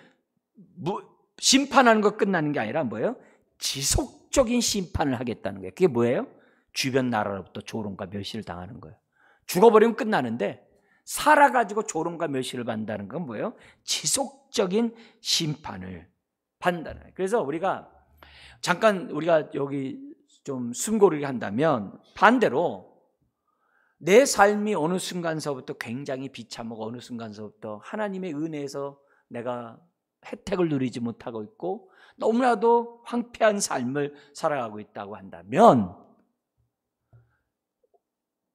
Speaker 1: 심판하는 것 끝나는 게 아니라 뭐예요? 지속적인 심판을 하겠다는 거예요. 그게 뭐예요? 주변 나라로부터 조롱과 멸시를 당하는 거예요. 죽어버리면 끝나는데 살아가지고 조롱과 멸시를 받는다는 건 뭐예요? 지속적인 심판을 받는다는 거예요. 그래서 우리가 잠깐 우리가 여기 좀 숨고르기 한다면 반대로 내 삶이 어느 순간서부터 굉장히 비참하고 어느 순간서부터 하나님의 은혜에서 내가 혜택을 누리지 못하고 있고 너무나도 황폐한 삶을 살아가고 있다고 한다면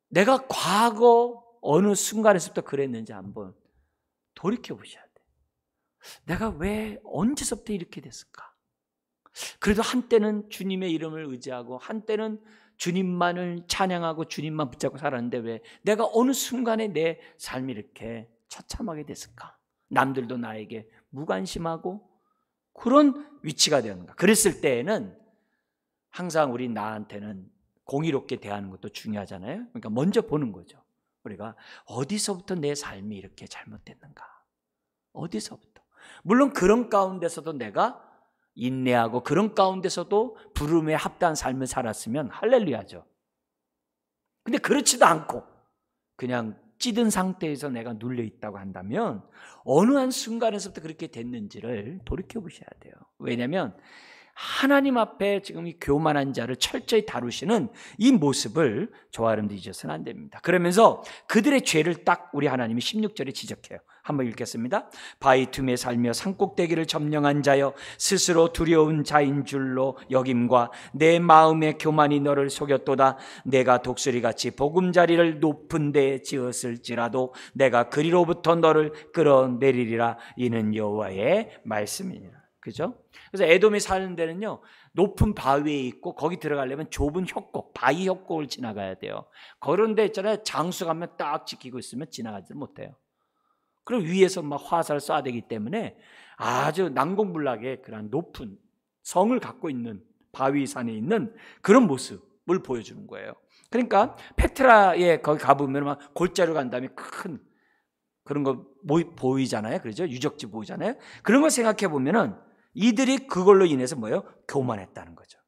Speaker 1: 내가 과거 어느 순간에서부터 그랬는지 한번 돌이켜보셔야 돼요. 내가 왜 언제서부터 이렇게 됐을까? 그래도 한때는 주님의 이름을 의지하고 한때는 주님만을 찬양하고 주님만 붙잡고 살았는데 왜 내가 어느 순간에 내 삶이 이렇게 처참하게 됐을까? 남들도 나에게 무관심하고 그런 위치가 되었는가? 그랬을 때에는 항상 우리 나한테는 공의롭게 대하는 것도 중요하잖아요. 그러니까 먼저 보는 거죠. 우리가 어디서부터 내 삶이 이렇게 잘못됐는가? 어디서부터? 물론 그런 가운데서도 내가 인내하고 그런 가운데서도 부름에 합당한 삶을 살았으면 할렐루야죠. 근데 그렇지도 않고 그냥 찌든 상태에서 내가 눌려 있다고 한다면 어느 한 순간에서부터 그렇게 됐는지를 돌이켜 보셔야 돼요. 왜냐하면 하나님 앞에 지금 이 교만한 자를 철저히 다루시는 이 모습을 저와 여러분들 잊어서는 안 됩니다. 그러면서 그들의 죄를 딱 우리 하나님이 16절에 지적해요. 한번 읽겠습니다. 바위 틈에 살며 산꼭대기를 점령한 자여 스스로 두려운 자인 줄로 여김과 내 마음의 교만이 너를 속였도다. 내가 독수리같이 보금자리를 높은 데 지었을지라도 내가 그리로부터 너를 끌어내리리라. 이는 여호와의 말씀이니라. 그죠? 그래서 에돔이 사는 데는요 높은 바위에 있고 거기 들어가려면 좁은 협곡, 바위 협곡을 지나가야 돼요. 그런 데 있잖아요. 장수 가면 딱 지키고 있으면 지나가지 못해요. 그리고 위에서 막 화살을 쏴야 되기 때문에 아주 난공불락의 그런 높은 성을 갖고 있는 바위산에 있는 그런 모습을 보여주는 거예요. 그러니까 페트라에 거기 가보면 막 골짜기로 간 다음에 큰 그런 거 보이잖아요. 그렇죠? 유적지 보이잖아요. 그런 걸 생각해 보면은 이들이 그걸로 인해서 뭐예요? 교만했다는 거죠.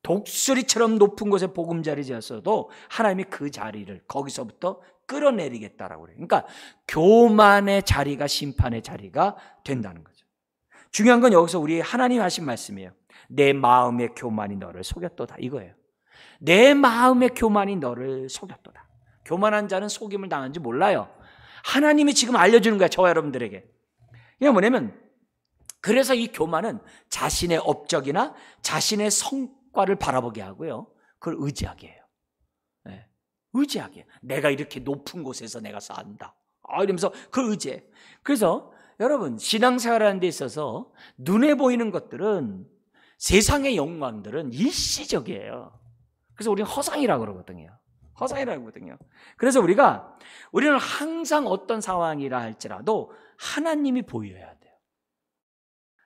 Speaker 1: 독수리처럼 높은 곳에 보금자리 지었어도 하나님이 그 자리를 거기서부터 끌어내리겠다라고 그래요. 그러니까 교만의 자리가 심판의 자리가 된다는 거죠. 중요한 건 여기서 우리 하나님 하신 말씀이에요. 내 마음의 교만이 너를 속였도다 이거예요. 내 마음의 교만이 너를 속였도다. 교만한 자는 속임을 당한지 몰라요. 하나님이 지금 알려주는 거야. 저와 여러분들에게. 이게 뭐냐면 그래서 이 교만은 자신의 업적이나 자신의 성과를 바라보게 하고요. 그걸 의지하게 해요. 의지하게 해요. 내가 이렇게 높은 곳에서 내가 산다. 이러면서 그걸 의지해. 그래서 여러분 신앙생활하는 데 있어서 눈에 보이는 것들은 세상의 영광들은 일시적이에요. 그래서 우리는 허상이라고 그러거든요. 허상이라고 하거든요. 그래서 우리는 항상 어떤 상황이라 할지라도 하나님이 보여야 돼요.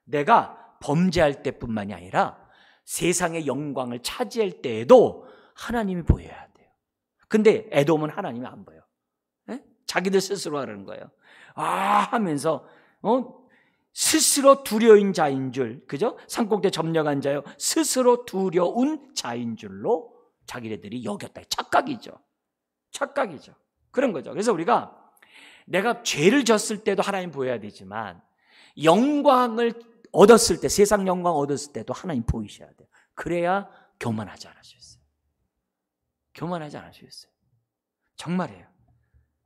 Speaker 1: 내가 범죄할 때뿐만이 아니라 세상의 영광을 차지할 때에도 하나님이 보여야 돼요. 근데 에돔은 하나님이 안 보여. 자기들 스스로 하라는 거예요. 하면서 스스로 두려운 자인 줄, 그죠? 산꼭대 점령한 자요. 스스로 두려운 자인 줄로 자기네들이 여겼다. 착각이죠. 착각이죠. 그런 거죠. 그래서 우리가 내가 죄를 졌을 때도 하나님 보여야 되지만 영광을 얻었을 때, 세상 영광 얻었을 때도 하나님 보이셔야 돼요. 그래야 교만하지 않을 수 있어요. 교만하지 않을 수 있어요. 정말이에요.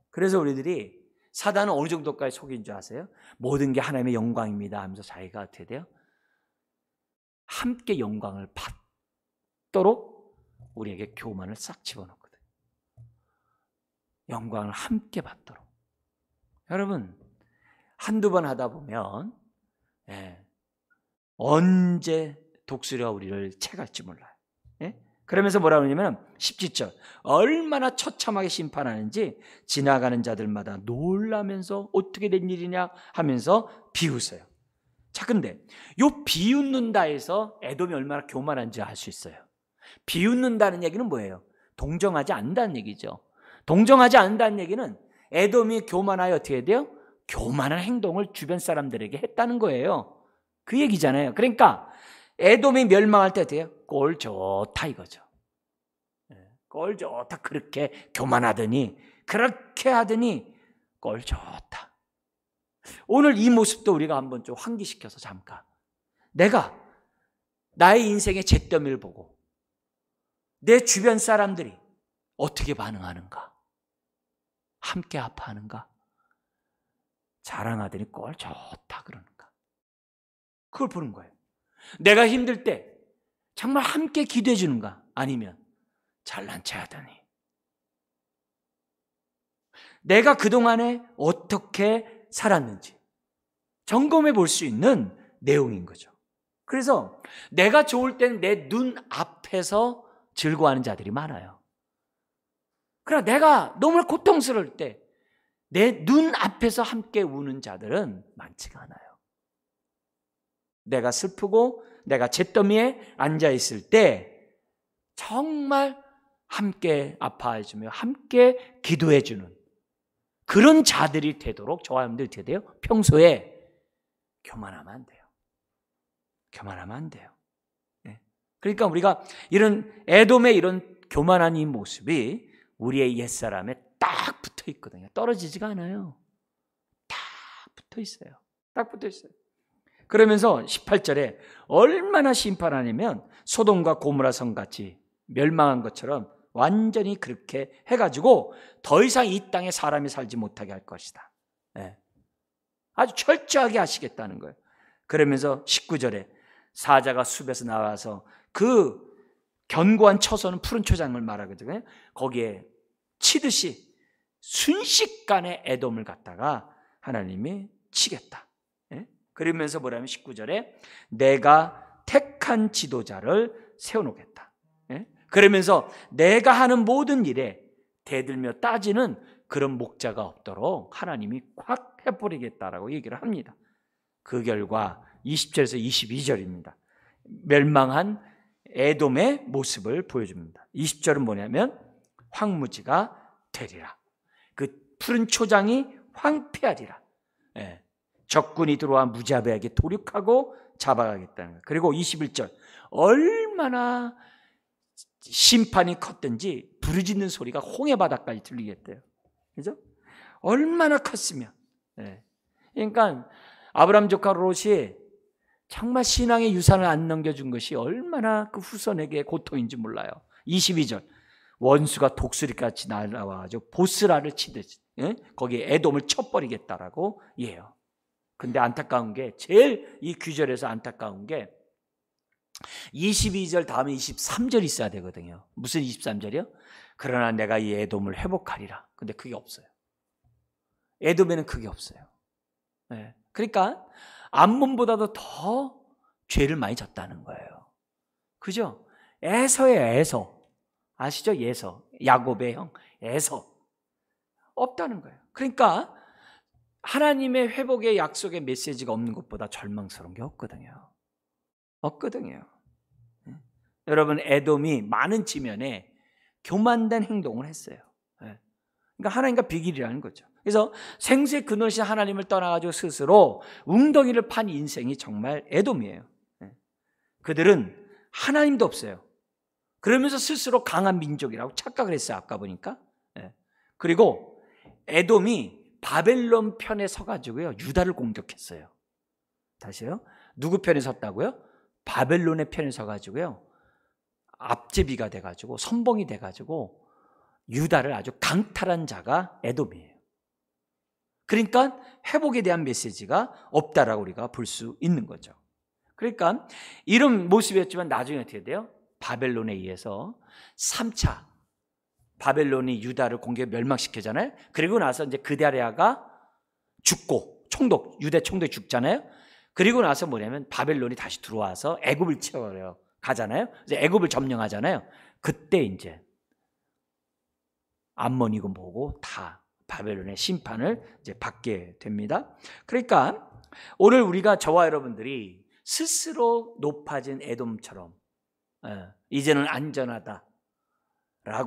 Speaker 1: 그래서 우리들이 사단은 어느 정도까지 속인 줄 아세요? 모든 게 하나님의 영광입니다 하면서 자기가 어떻게 돼요? 함께 영광을 받도록 우리에게 교만을 싹 집어넣거든요. 영광을 함께 받도록. 여러분 한두 번 하다 보면 언제 독수리가 우리를 채갈지 몰라요. 그러면서 뭐라 그러냐면 17절 얼마나 처참하게 심판하는지 지나가는 자들마다 놀라면서 어떻게 된 일이냐 하면서 비웃어요. 자, 근데 요 비웃는다에서 에돔이 얼마나 교만한지 알 수 있어요. 비웃는다는 얘기는 뭐예요? 동정하지 않는다는 얘기죠. 동정하지 않는다는 얘기는 에돔이 교만하여 어떻게 돼요? 교만한 행동을 주변 사람들에게 했다는 거예요. 그 얘기잖아요. 그러니까 에돔이 멸망할 때 어때요? 꼴 좋다 이거죠. 꼴 좋다. 그렇게 교만하더니 그렇게 하더니 꼴 좋다. 오늘 이 모습도 우리가 한번 좀 환기시켜서 잠깐 내가 나의 인생의 잿더미를 보고 내 주변 사람들이 어떻게 반응하는가? 함께 아파하는가? 자랑하더니 꼴 좋다 그러는가? 그걸 보는 거예요. 내가 힘들 때 정말 함께 기도해 주는가? 아니면 잘난 체 하더니 내가 그동안에 어떻게 살았는지 점검해 볼 수 있는 내용인 거죠. 그래서 내가 좋을 때는 내 눈 앞에서 즐거워하는 자들이 많아요. 그러나 내가 너무 고통스러울 때 내 눈 앞에서 함께 우는 자들은 많지가 않아요. 내가 슬프고 내가 잿더미에 앉아있을 때 정말 함께 아파해주며 함께 기도해주는 그런 자들이 되도록 저와 여러분들 어떻게 돼요? 평소에 교만하면 안 돼요. 교만하면 안 돼요. 그러니까 우리가 이런 에돔의 이런 교만한 이 모습이 우리의 옛사람에 딱 붙어 있거든요. 떨어지지가 않아요. 딱 붙어 있어요. 딱 붙어 있어요. 그러면서 18절에 얼마나 심판하냐면 소돔과 고모라 성같이 멸망한 것처럼 완전히 그렇게 해가지고 더 이상 이 땅에 사람이 살지 못하게 할 것이다. 아주 철저하게 하시겠다는 거예요. 그러면서 19절에 사자가 숲에서 나와서 그 견고한 처소는 푸른 초장을 말하거든요. 거기에 치듯이 순식간에 에돔을 갖다가 하나님이 치겠다. 그러면서 뭐라면 19절에 내가 택한 지도자를 세워놓겠다. 그러면서 내가 하는 모든 일에 대들며 따지는 그런 목자가 없도록 하나님이 콱 해버리겠다라고 얘기를 합니다. 그 결과 20절에서 22절입니다. 멸망한 에돔의 모습을 보여줍니다. 20절은 뭐냐면 황무지가 되리라. 그 푸른 초장이 황폐하리라. 적군이 들어와 무자비하게 도륙하고 잡아가겠다는 거예요. 그리고 21절 얼마나 심판이 컸든지 부르짖는 소리가 홍해 바다까지 들리겠대요. 그죠? 얼마나 컸으면. 그러니까 아브라함 조카 롯이 정말 신앙의 유산을 안 넘겨준 것이 얼마나 그 후손에게 고통인지 몰라요. 22절 원수가 독수리같이 날아와가지고 보스라를 치듯이 거기에 에돔을 쳐버리겠다라고 예요. 근데 안타까운 게 제일 이 규절에서 안타까운 게 22절 다음에 23절이 있어야 되거든요. 무슨 23절이요? 그러나 내가 이 에돔을 회복하리라. 근데 그게 없어요. 에돔에는 그게 없어요. 그러니까 암몬보다도 더 죄를 많이 졌다는 거예요. 그죠? 에서예요. 에서. 아시죠? 에서. 야곱의 형 에서. 없다는 거예요. 그러니까 하나님의 회복의 약속의 메시지가 없는 것보다 절망스러운 게 없거든요. 없거든요. 여러분 에돔이 많은 지면에 교만된 행동을 했어요. 그러니까 하나님과 비길이라는 거죠. 그래서 생수의 근원이신 하나님을 떠나가지고 스스로 웅덩이를 판 인생이 정말 에돔이에요. 그들은 하나님도 없어요. 그러면서 스스로 강한 민족이라고 착각을 했어요. 아까 보니까. 그리고 에돔이 바벨론 편에 서가지고요 유다를 공격했어요. 다시요. 누구 편에 섰다고요? 바벨론의 편에 서가지고요 앞제비가 돼가지고 선봉이 돼가지고 유다를 아주 강탈한 자가 에돔이에요. 그러니까 회복에 대한 메시지가 없다라고 우리가 볼 수 있는 거죠. 그러니까 이런 모습이었지만 나중에 어떻게 돼요? 바벨론에 의해서 3차 바벨론이 유다를 공격 멸망시키잖아요. 그리고 나서 이제 그다랴가 죽고 유대 총독이 죽잖아요. 그리고 나서 뭐냐면 바벨론이 다시 들어와서 애굽을 치러 가잖아요. 이제 애굽을 점령하잖아요. 그때 이제 암몬이고 뭐고 다 바벨론의 심판을 이제 받게 됩니다. 그러니까 오늘 우리가 저와 여러분들이 스스로 높아진 에돔처럼 이제는 안전하다라고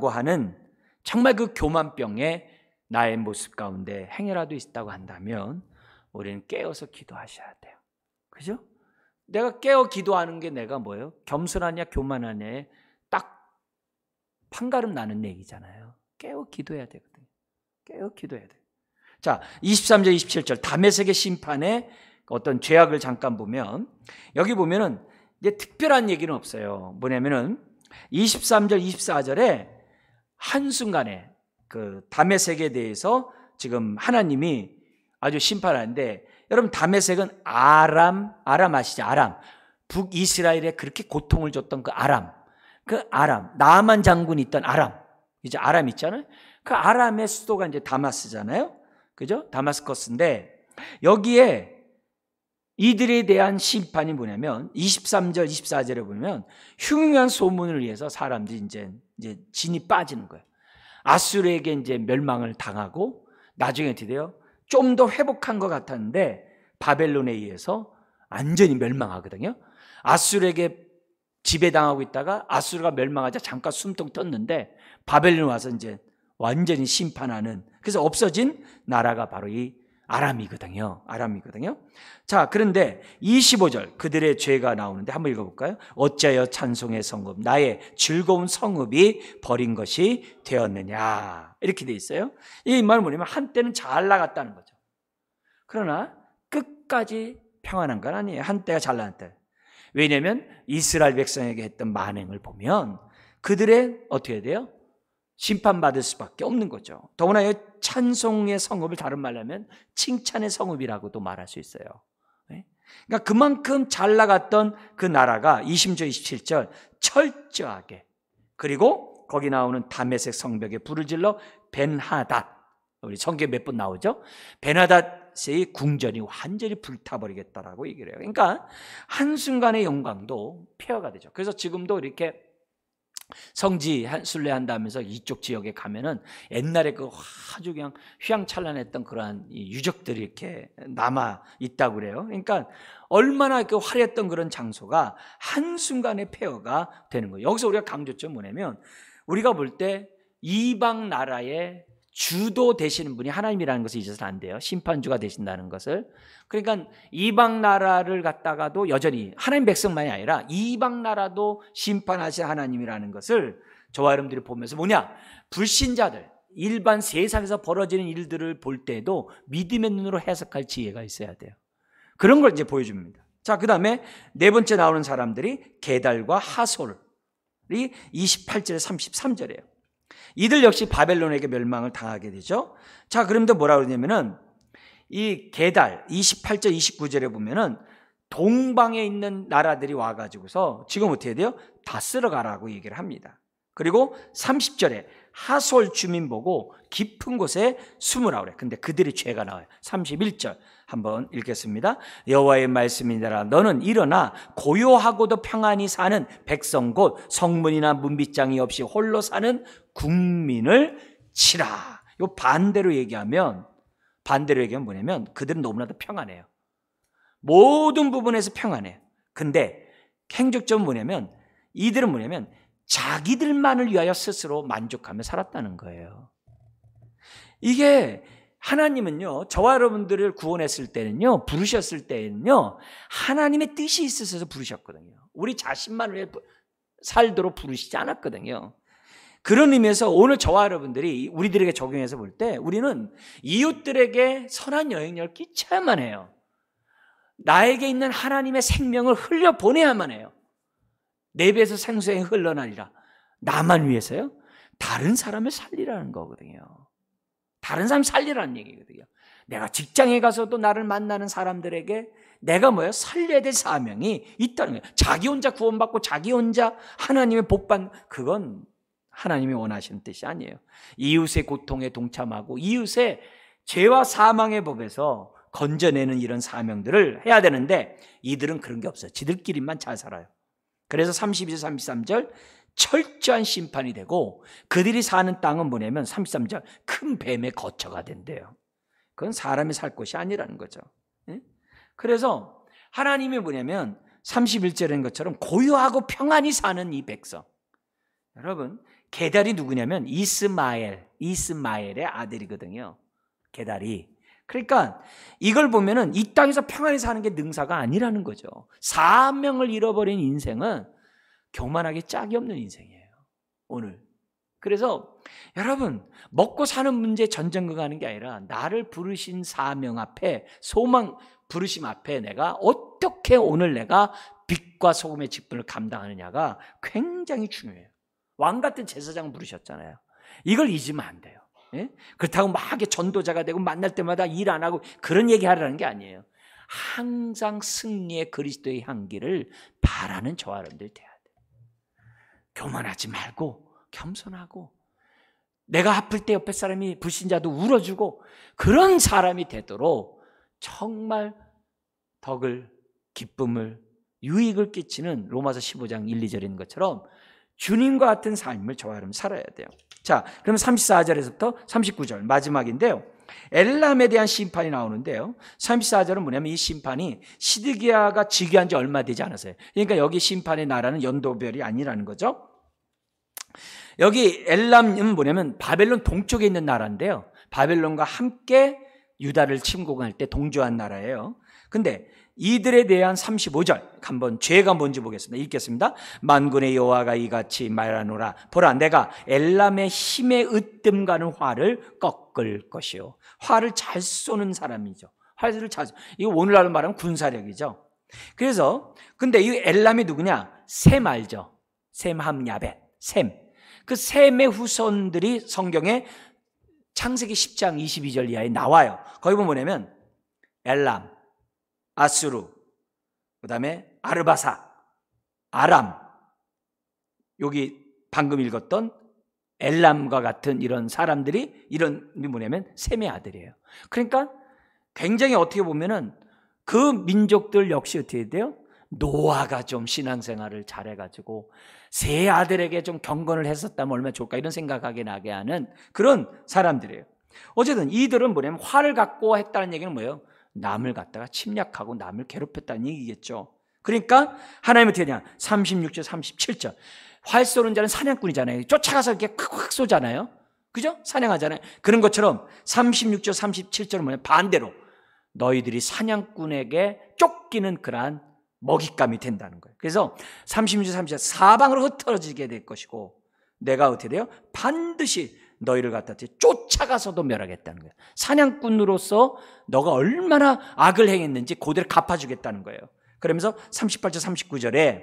Speaker 1: 하는 정말 그 교만병에 나의 모습 가운데 행여라도 있다고 한다면 우리는 깨어서 기도하셔야 돼요. 그죠? 내가 깨어 기도하는 게 내가 뭐예요? 겸손하냐 교만하냐에 딱 판가름 나는 얘기잖아요. 깨어 기도해야 되거든요. 깨어 기도해야 돼요. 자, 23절 27절 다메섹의 심판에 어떤 죄악을 잠깐 보면 여기 보면은 이제 특별한 얘기는 없어요. 뭐냐면은 23절 24절에 한순간에 그 다메섹에 대해서 지금 하나님이 아주 심판하는데, 여러분 다메섹은 아람 아시죠? 아람, 북이스라엘에 그렇게 고통을 줬던 그 아람, 나아만 장군이 있던 아람, 이제 아람 있잖아요. 그 아람의 수도가 이제 다마스잖아요. 그죠? 다마스커스인데 여기에 이들에 대한 심판이 뭐냐면 23절 24절에 보면 흉흉한 소문을 위해서 사람들이 이제 진이 빠지는 거예요. 아수르에게 이제 멸망을 당하고 나중에 어떻게 돼요? 좀 더 회복한 것 같았는데 바벨론에 의해서 완전히 멸망하거든요. 아수르에게 지배당하고 있다가 아수르가 멸망하자 잠깐 숨통 떴는데 바벨론 와서 이제 완전히 심판하는, 그래서 없어진 나라가 바로 이 아람이거든요. 자, 그런데 25절 그들의 죄가 나오는데 한번 읽어볼까요? 어찌하여 찬송의 성읍 나의 즐거운 성읍이 버린 것이 되었느냐, 이렇게 돼 있어요. 이 말은 뭐냐면 한때는 잘 나갔다는 거죠. 그러나 끝까지 평안한 건 아니에요. 한때가 잘 나갔다. 왜냐하면 이스라엘 백성에게 했던 만행을 보면 그들의 어떻게 해야 돼요? 심판받을 수밖에 없는 거죠. 더구나 찬송의 성읍을 다른 말로 하면 칭찬의 성읍이라고도 말할 수 있어요. 그러니까 그만큼 잘 나갔던 그 나라가 26절 27절 철저하게, 그리고 거기 나오는 다메섹 성벽에 불을 질러 벤하닷, 우리 성경에 몇 번 나오죠? 벤하닷의 궁전이 완전히 불타버리겠다라고 얘기를 해요. 그러니까 한순간의 영광도 폐허가 되죠. 그래서 지금도 이렇게 성지 순례한다면서 이쪽 지역에 가면은 옛날에 그 아주 그냥 휘황찬란했던 그러한 유적들이 이렇게 남아 있다고 그래요. 그러니까 얼마나 그 화려했던 그런 장소가 한순간에 폐허가 되는 거예요. 여기서 우리가 강조점 뭐냐면 우리가 볼 때 이방 나라의 주도 되시는 분이 하나님이라는 것을 잊어서는 안 돼요. 심판주가 되신다는 것을. 그러니까 이방 나라를 갖다가도 여전히 하나님 백성만이 아니라 이방 나라도 심판하신 하나님이라는 것을 저와 여러분들이 보면서 뭐냐? 불신자들, 일반 세상에서 벌어지는 일들을 볼 때도 믿음의 눈으로 해석할 지혜가 있어야 돼요. 그런 걸 이제 보여줍니다. 자, 그 다음에 네 번째 나오는 사람들이 게달과 하솔이 28절 33절이에요. 이들 역시 바벨론에게 멸망을 당하게 되죠. 자, 그런데 뭐라 그러냐면은 이 게달 28절 29절에 보면은 동방에 있는 나라들이 와가지고서 지금 어떻게 돼요? 다 쓸어가라고 얘기를 합니다. 그리고 30절에 하솔 주민 보고 깊은 곳에 숨으라 그래. 근데 그들의 죄가 나와요. 31절 한번 읽겠습니다. 여호와의 말씀이니라. 너는 일어나 고요하고도 평안히 사는 백성 곧 성문이나 문빗장이 없이 홀로 사는 국민을 치라. 요 반대로 얘기하면 뭐냐면 그들은 너무나도 평안해요. 모든 부분에서 평안해요. 근데 행적점은 뭐냐면 이들은 뭐냐면 자기들만을 위하여 스스로 만족하며 살았다는 거예요. 이게 하나님은요, 저와 여러분들을 구원했을 때는요, 부르셨을 때는요, 하나님의 뜻이 있으셔서 부르셨거든요. 우리 자신만을 위해 살도록 부르시지 않았거든요. 그런 의미에서 오늘 저와 여러분들이 우리들에게 적용해서 볼 때 우리는 이웃들에게 선한 영향력을 끼쳐야만 해요. 나에게 있는 하나님의 생명을 흘려보내야만 해요. 내 배에서 생수에 흘러나리라. 나만 위해서요? 다른 사람을 살리라는 거거든요. 다른 사람 살리라는 얘기거든요. 내가 직장에 가서도 나를 만나는 사람들에게 내가 살려야 될 사명이 있다는 거예요. 자기 혼자 구원받고 자기 혼자 하나님의 복받는, 그건 하나님이 원하시는 뜻이 아니에요. 이웃의 고통에 동참하고 이웃의 죄와 사망의 법에서 건져내는 이런 사명들을 해야 되는데 이들은 그런 게 없어요. 지들끼리만 잘 살아요. 그래서 32절 33절 철저한 심판이 되고 그들이 사는 땅은 뭐냐면 33절 큰 뱀의 거처가 된대요. 그건 사람이 살 곳이 아니라는 거죠. 그래서 하나님이 뭐냐면 31절인 것처럼 고요하고 평안히 사는 이 백성. 여러분, 게달이 누구냐면 이스마엘의 아들이거든요. 게달이. 그러니까 이걸 보면은 이 땅에서 평안히 사는 게 능사가 아니라는 거죠. 사명을 잃어버린 인생은 교만하게 짝이 없는 인생이에요. 오늘. 그래서 여러분, 먹고 사는 문제 전쟁과 하는 게 아니라 나를 부르신 사명 앞에, 소망 부르심 앞에 내가 어떻게 오늘 내가 빛과 소금의 직분을 감당하느냐가 굉장히 중요해요. 왕 같은 제사장 부르셨잖아요. 이걸 잊으면 안 돼요. 예? 그렇다고 막 전도자가 되고 만날 때마다 일 안 하고 그런 얘기 하라는 게 아니에요. 항상 승리의 그리스도의 향기를 바라는 저와 여러분들이 돼야 돼요. 교만하지 말고 겸손하고 내가 아플 때 옆에 사람이 불신자도 울어주고 그런 사람이 되도록 정말 덕을, 기쁨을, 유익을 끼치는 로마서 15장 1, 2절인 것처럼 주님과 같은 삶을 저와 여러분 살아야 돼요. 자, 그럼 34절에서부터 39절 마지막인데요. 엘람에 대한 심판이 나오는데요. 34절은 뭐냐면 이 심판이 시드기야가 즉위한 지 얼마 되지 않았어요. 그러니까 여기 심판의 나라는 연도별이 아니라는 거죠. 여기 엘람은 뭐냐면 바벨론 동쪽에 있는 나라인데요. 바벨론과 함께 유다를 침공할 때 동조한 나라예요. 근데 이들에 대한 35절 한번 죄가 뭔지 보겠습니다. 읽겠습니다. 만군의 여호와가 이같이 말하노라. 보라, 내가 엘람의 힘에 으뜸가는 활을 꺾을 것이요. 활을 잘 쏘는 사람이죠. 활을 잘 쏘. 이거 오늘날로 말하면 군사력이죠. 그래서 근데 이 엘람이 누구냐? 셈 알죠? 셈함야벳. 셈. 그 셈의 후손들이 성경에 창세기 10장 22절 이하에 나와요. 거기 보면 뭐냐면 엘람, 아수르, 그 다음에 아르바사, 아람, 여기 방금 읽었던 엘람과 같은 이런 사람들이 이런 뭐냐면 셈의 아들이에요. 그러니까 굉장히 어떻게 보면은 그 민족들 역시 어떻게 돼요? 노아가 좀 신앙생활을 잘해가지고 세 아들에게 좀 경건을 했었다면 얼마나 좋을까 이런 생각하게 나게 하는 그런 사람들이에요. 어쨌든 이들은 뭐냐면 활을 갖고 했다는 얘기는 뭐예요? 남을 갖다가 침략하고 남을 괴롭혔다는 얘기겠죠. 그러니까 하나님은 어떻게 하냐? 36절 37절 활 쏘는 자는 사냥꾼이잖아요. 쫓아가서 이렇게 확 쏘잖아요. 그죠? 사냥하잖아요. 그런 것처럼 36절 37절은 뭐냐? 반대로 너희들이 사냥꾼에게 쫓기는 그러한 먹잇감이 된다는 거예요. 그래서 36절 37절 사방으로 흩어지게 될 것이고 내가 어떻게 돼요? 반드시 너희를 갖다 쫓아가서도 멸하겠다는 거예요. 사냥꾼으로서 너가 얼마나 악을 행했는지 그대로 갚아주겠다는 거예요. 그러면서 38절 39절에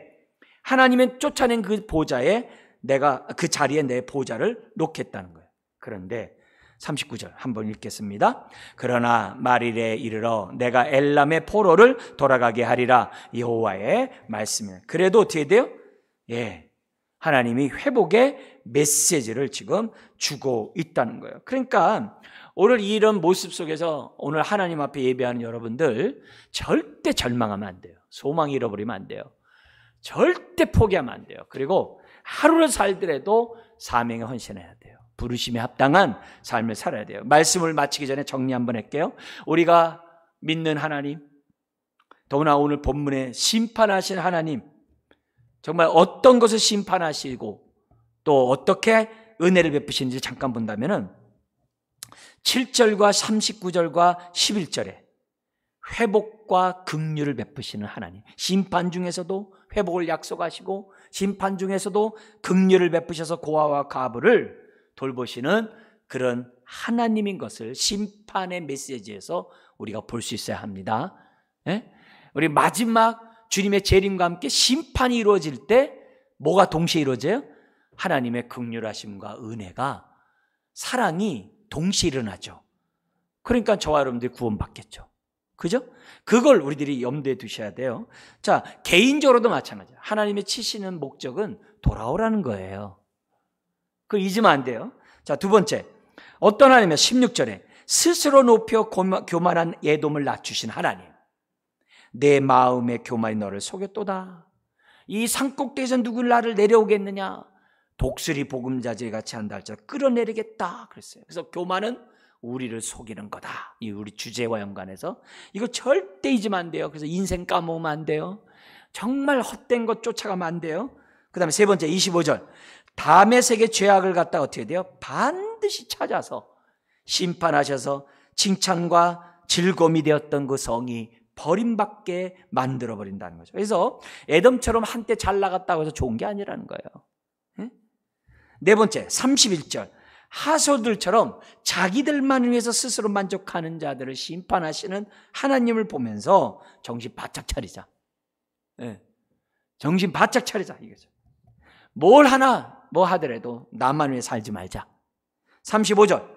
Speaker 1: 하나님은 쫓아낸 그 보좌에 내가 그 자리에 내 보좌를 놓겠다는 거예요. 그런데 39절 한번 읽겠습니다. 그러나 말일에 이르러 내가 엘람의 포로를 돌아가게 하리라. 여호와의 말씀이에요. 그래도 어떻게 돼요? 예, 하나님이 회복의 메시지를 지금 주고 있다는 거예요. 그러니까 오늘 이런 모습 속에서 오늘 하나님 앞에 예배하는 여러분들 절대 절망하면 안 돼요. 소망 잃어버리면 안 돼요. 절대 포기하면 안 돼요. 그리고 하루를 살더라도 사명에 헌신해야 돼요. 부르심에 합당한 삶을 살아야 돼요. 말씀을 마치기 전에 정리 한번 할게요. 우리가 믿는 하나님, 더구나 오늘 본문에 심판하신 하나님, 정말 어떤 것을 심판하시고 또 어떻게 은혜를 베푸시는지 잠깐 본다면은 7절과 39절과 11절에 회복과 긍휼을 베푸시는 하나님, 심판 중에서도 회복을 약속하시고 심판 중에서도 긍휼을 베푸셔서 고아와 과부를 돌보시는 그런 하나님인 것을 심판의 메시지에서 우리가 볼 수 있어야 합니다. 예? 우리 마지막 주님의 재림과 함께 심판이 이루어질 때 뭐가 동시에 이루어져요? 하나님의 긍휼하심과 은혜가, 사랑이 동시에 일어나죠. 그러니까 저와 여러분들이 구원받겠죠. 그죠? 그걸 우리들이 염두에 두셔야 돼요. 자, 개인적으로도 마찬가지예요. 하나님의 치시는 목적은 돌아오라는 거예요. 그걸 잊으면 안 돼요. 자, 두 번째, 어떤 하나님이요? 16절에 스스로 높여 교만한 에돔을 낮추신 하나님, 내 마음의 교만이 너를 속였도다. 이 산꼭대기에서 누굴 나를 내려오겠느냐? 독수리 보금자지 같이 한다 할지라도 끌어내리겠다 그랬어요. 그래서 교만은 우리를 속이는 거다. 이 우리 주제와 연관해서 이거 절대 잊으면 안 돼요. 그래서 인생 까먹으면 안 돼요. 정말 헛된 것 쫓아가면 안 돼요. 그 다음에 세 번째 25절 다메섹의 죄악을 갖다 어떻게 돼요? 반드시 찾아서 심판하셔서 칭찬과 즐거움이 되었던 그 성이 버림받게 만들어버린다는 거죠. 그래서 에돔처럼 한때 잘 나갔다고 해서 좋은 게 아니라는 거예요. 네 번째 31절 하소들처럼 자기들만 위해서 스스로 만족하는 자들을 심판하시는 하나님을 보면서 정신 바짝 차리자. 정신 바짝 차리자 이거죠. 뭘 하나 뭐 하더라도 나만 위해 살지 말자. 35절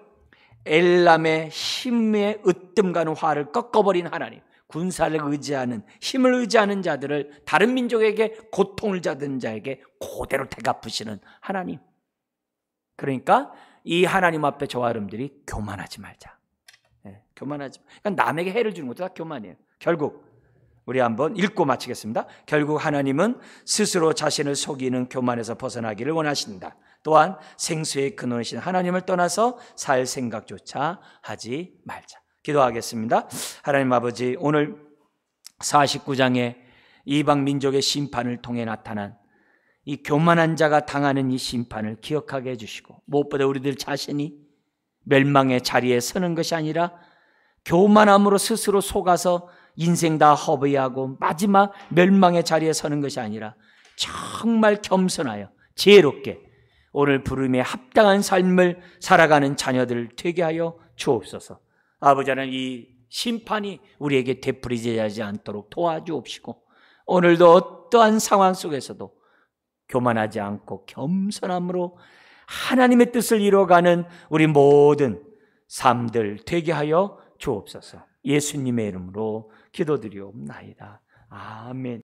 Speaker 1: 엘람의 힘의 으뜸가는 화를 꺾어버린 하나님, 군사를 의지하는 힘을 의지하는 자들을 다른 민족에게 고통을 받은 자에게 그대로 되갚으시는 하나님. 그러니까 이 하나님 앞에 저와 여러분들이 교만하지 말자. 교만하지. 그러니까 남에게 해를 주는 것도 다 교만이에요. 결국 우리 한번 읽고 마치겠습니다. 결국 하나님은 스스로 자신을 속이는 교만에서 벗어나기를 원하신다. 또한 생수의 근원이신 하나님을 떠나서 살 생각조차 하지 말자. 기도하겠습니다. 하나님 아버지, 오늘 49장의 이방 민족의 심판을 통해 나타난 이 교만한 자가 당하는 이 심판을 기억하게 해주시고, 무엇보다 우리들 자신이 멸망의 자리에 서는 것이 아니라 교만함으로 스스로 속아서 인생 다 허비하고 마지막 멸망의 자리에 서는 것이 아니라 정말 겸손하여 지혜롭게 오늘 부름에 합당한 삶을 살아가는 자녀들 되게 하여 주옵소서. 아버지 하나님, 이 심판이 우리에게 되풀이되지 않도록 도와주옵시고, 오늘도 어떠한 상황 속에서도 교만하지 않고 겸손함으로 하나님의 뜻을 이루어가는 우리 모든 삶들 되게 하여 주옵소서. 예수님의 이름으로 기도드리옵나이다. 아멘.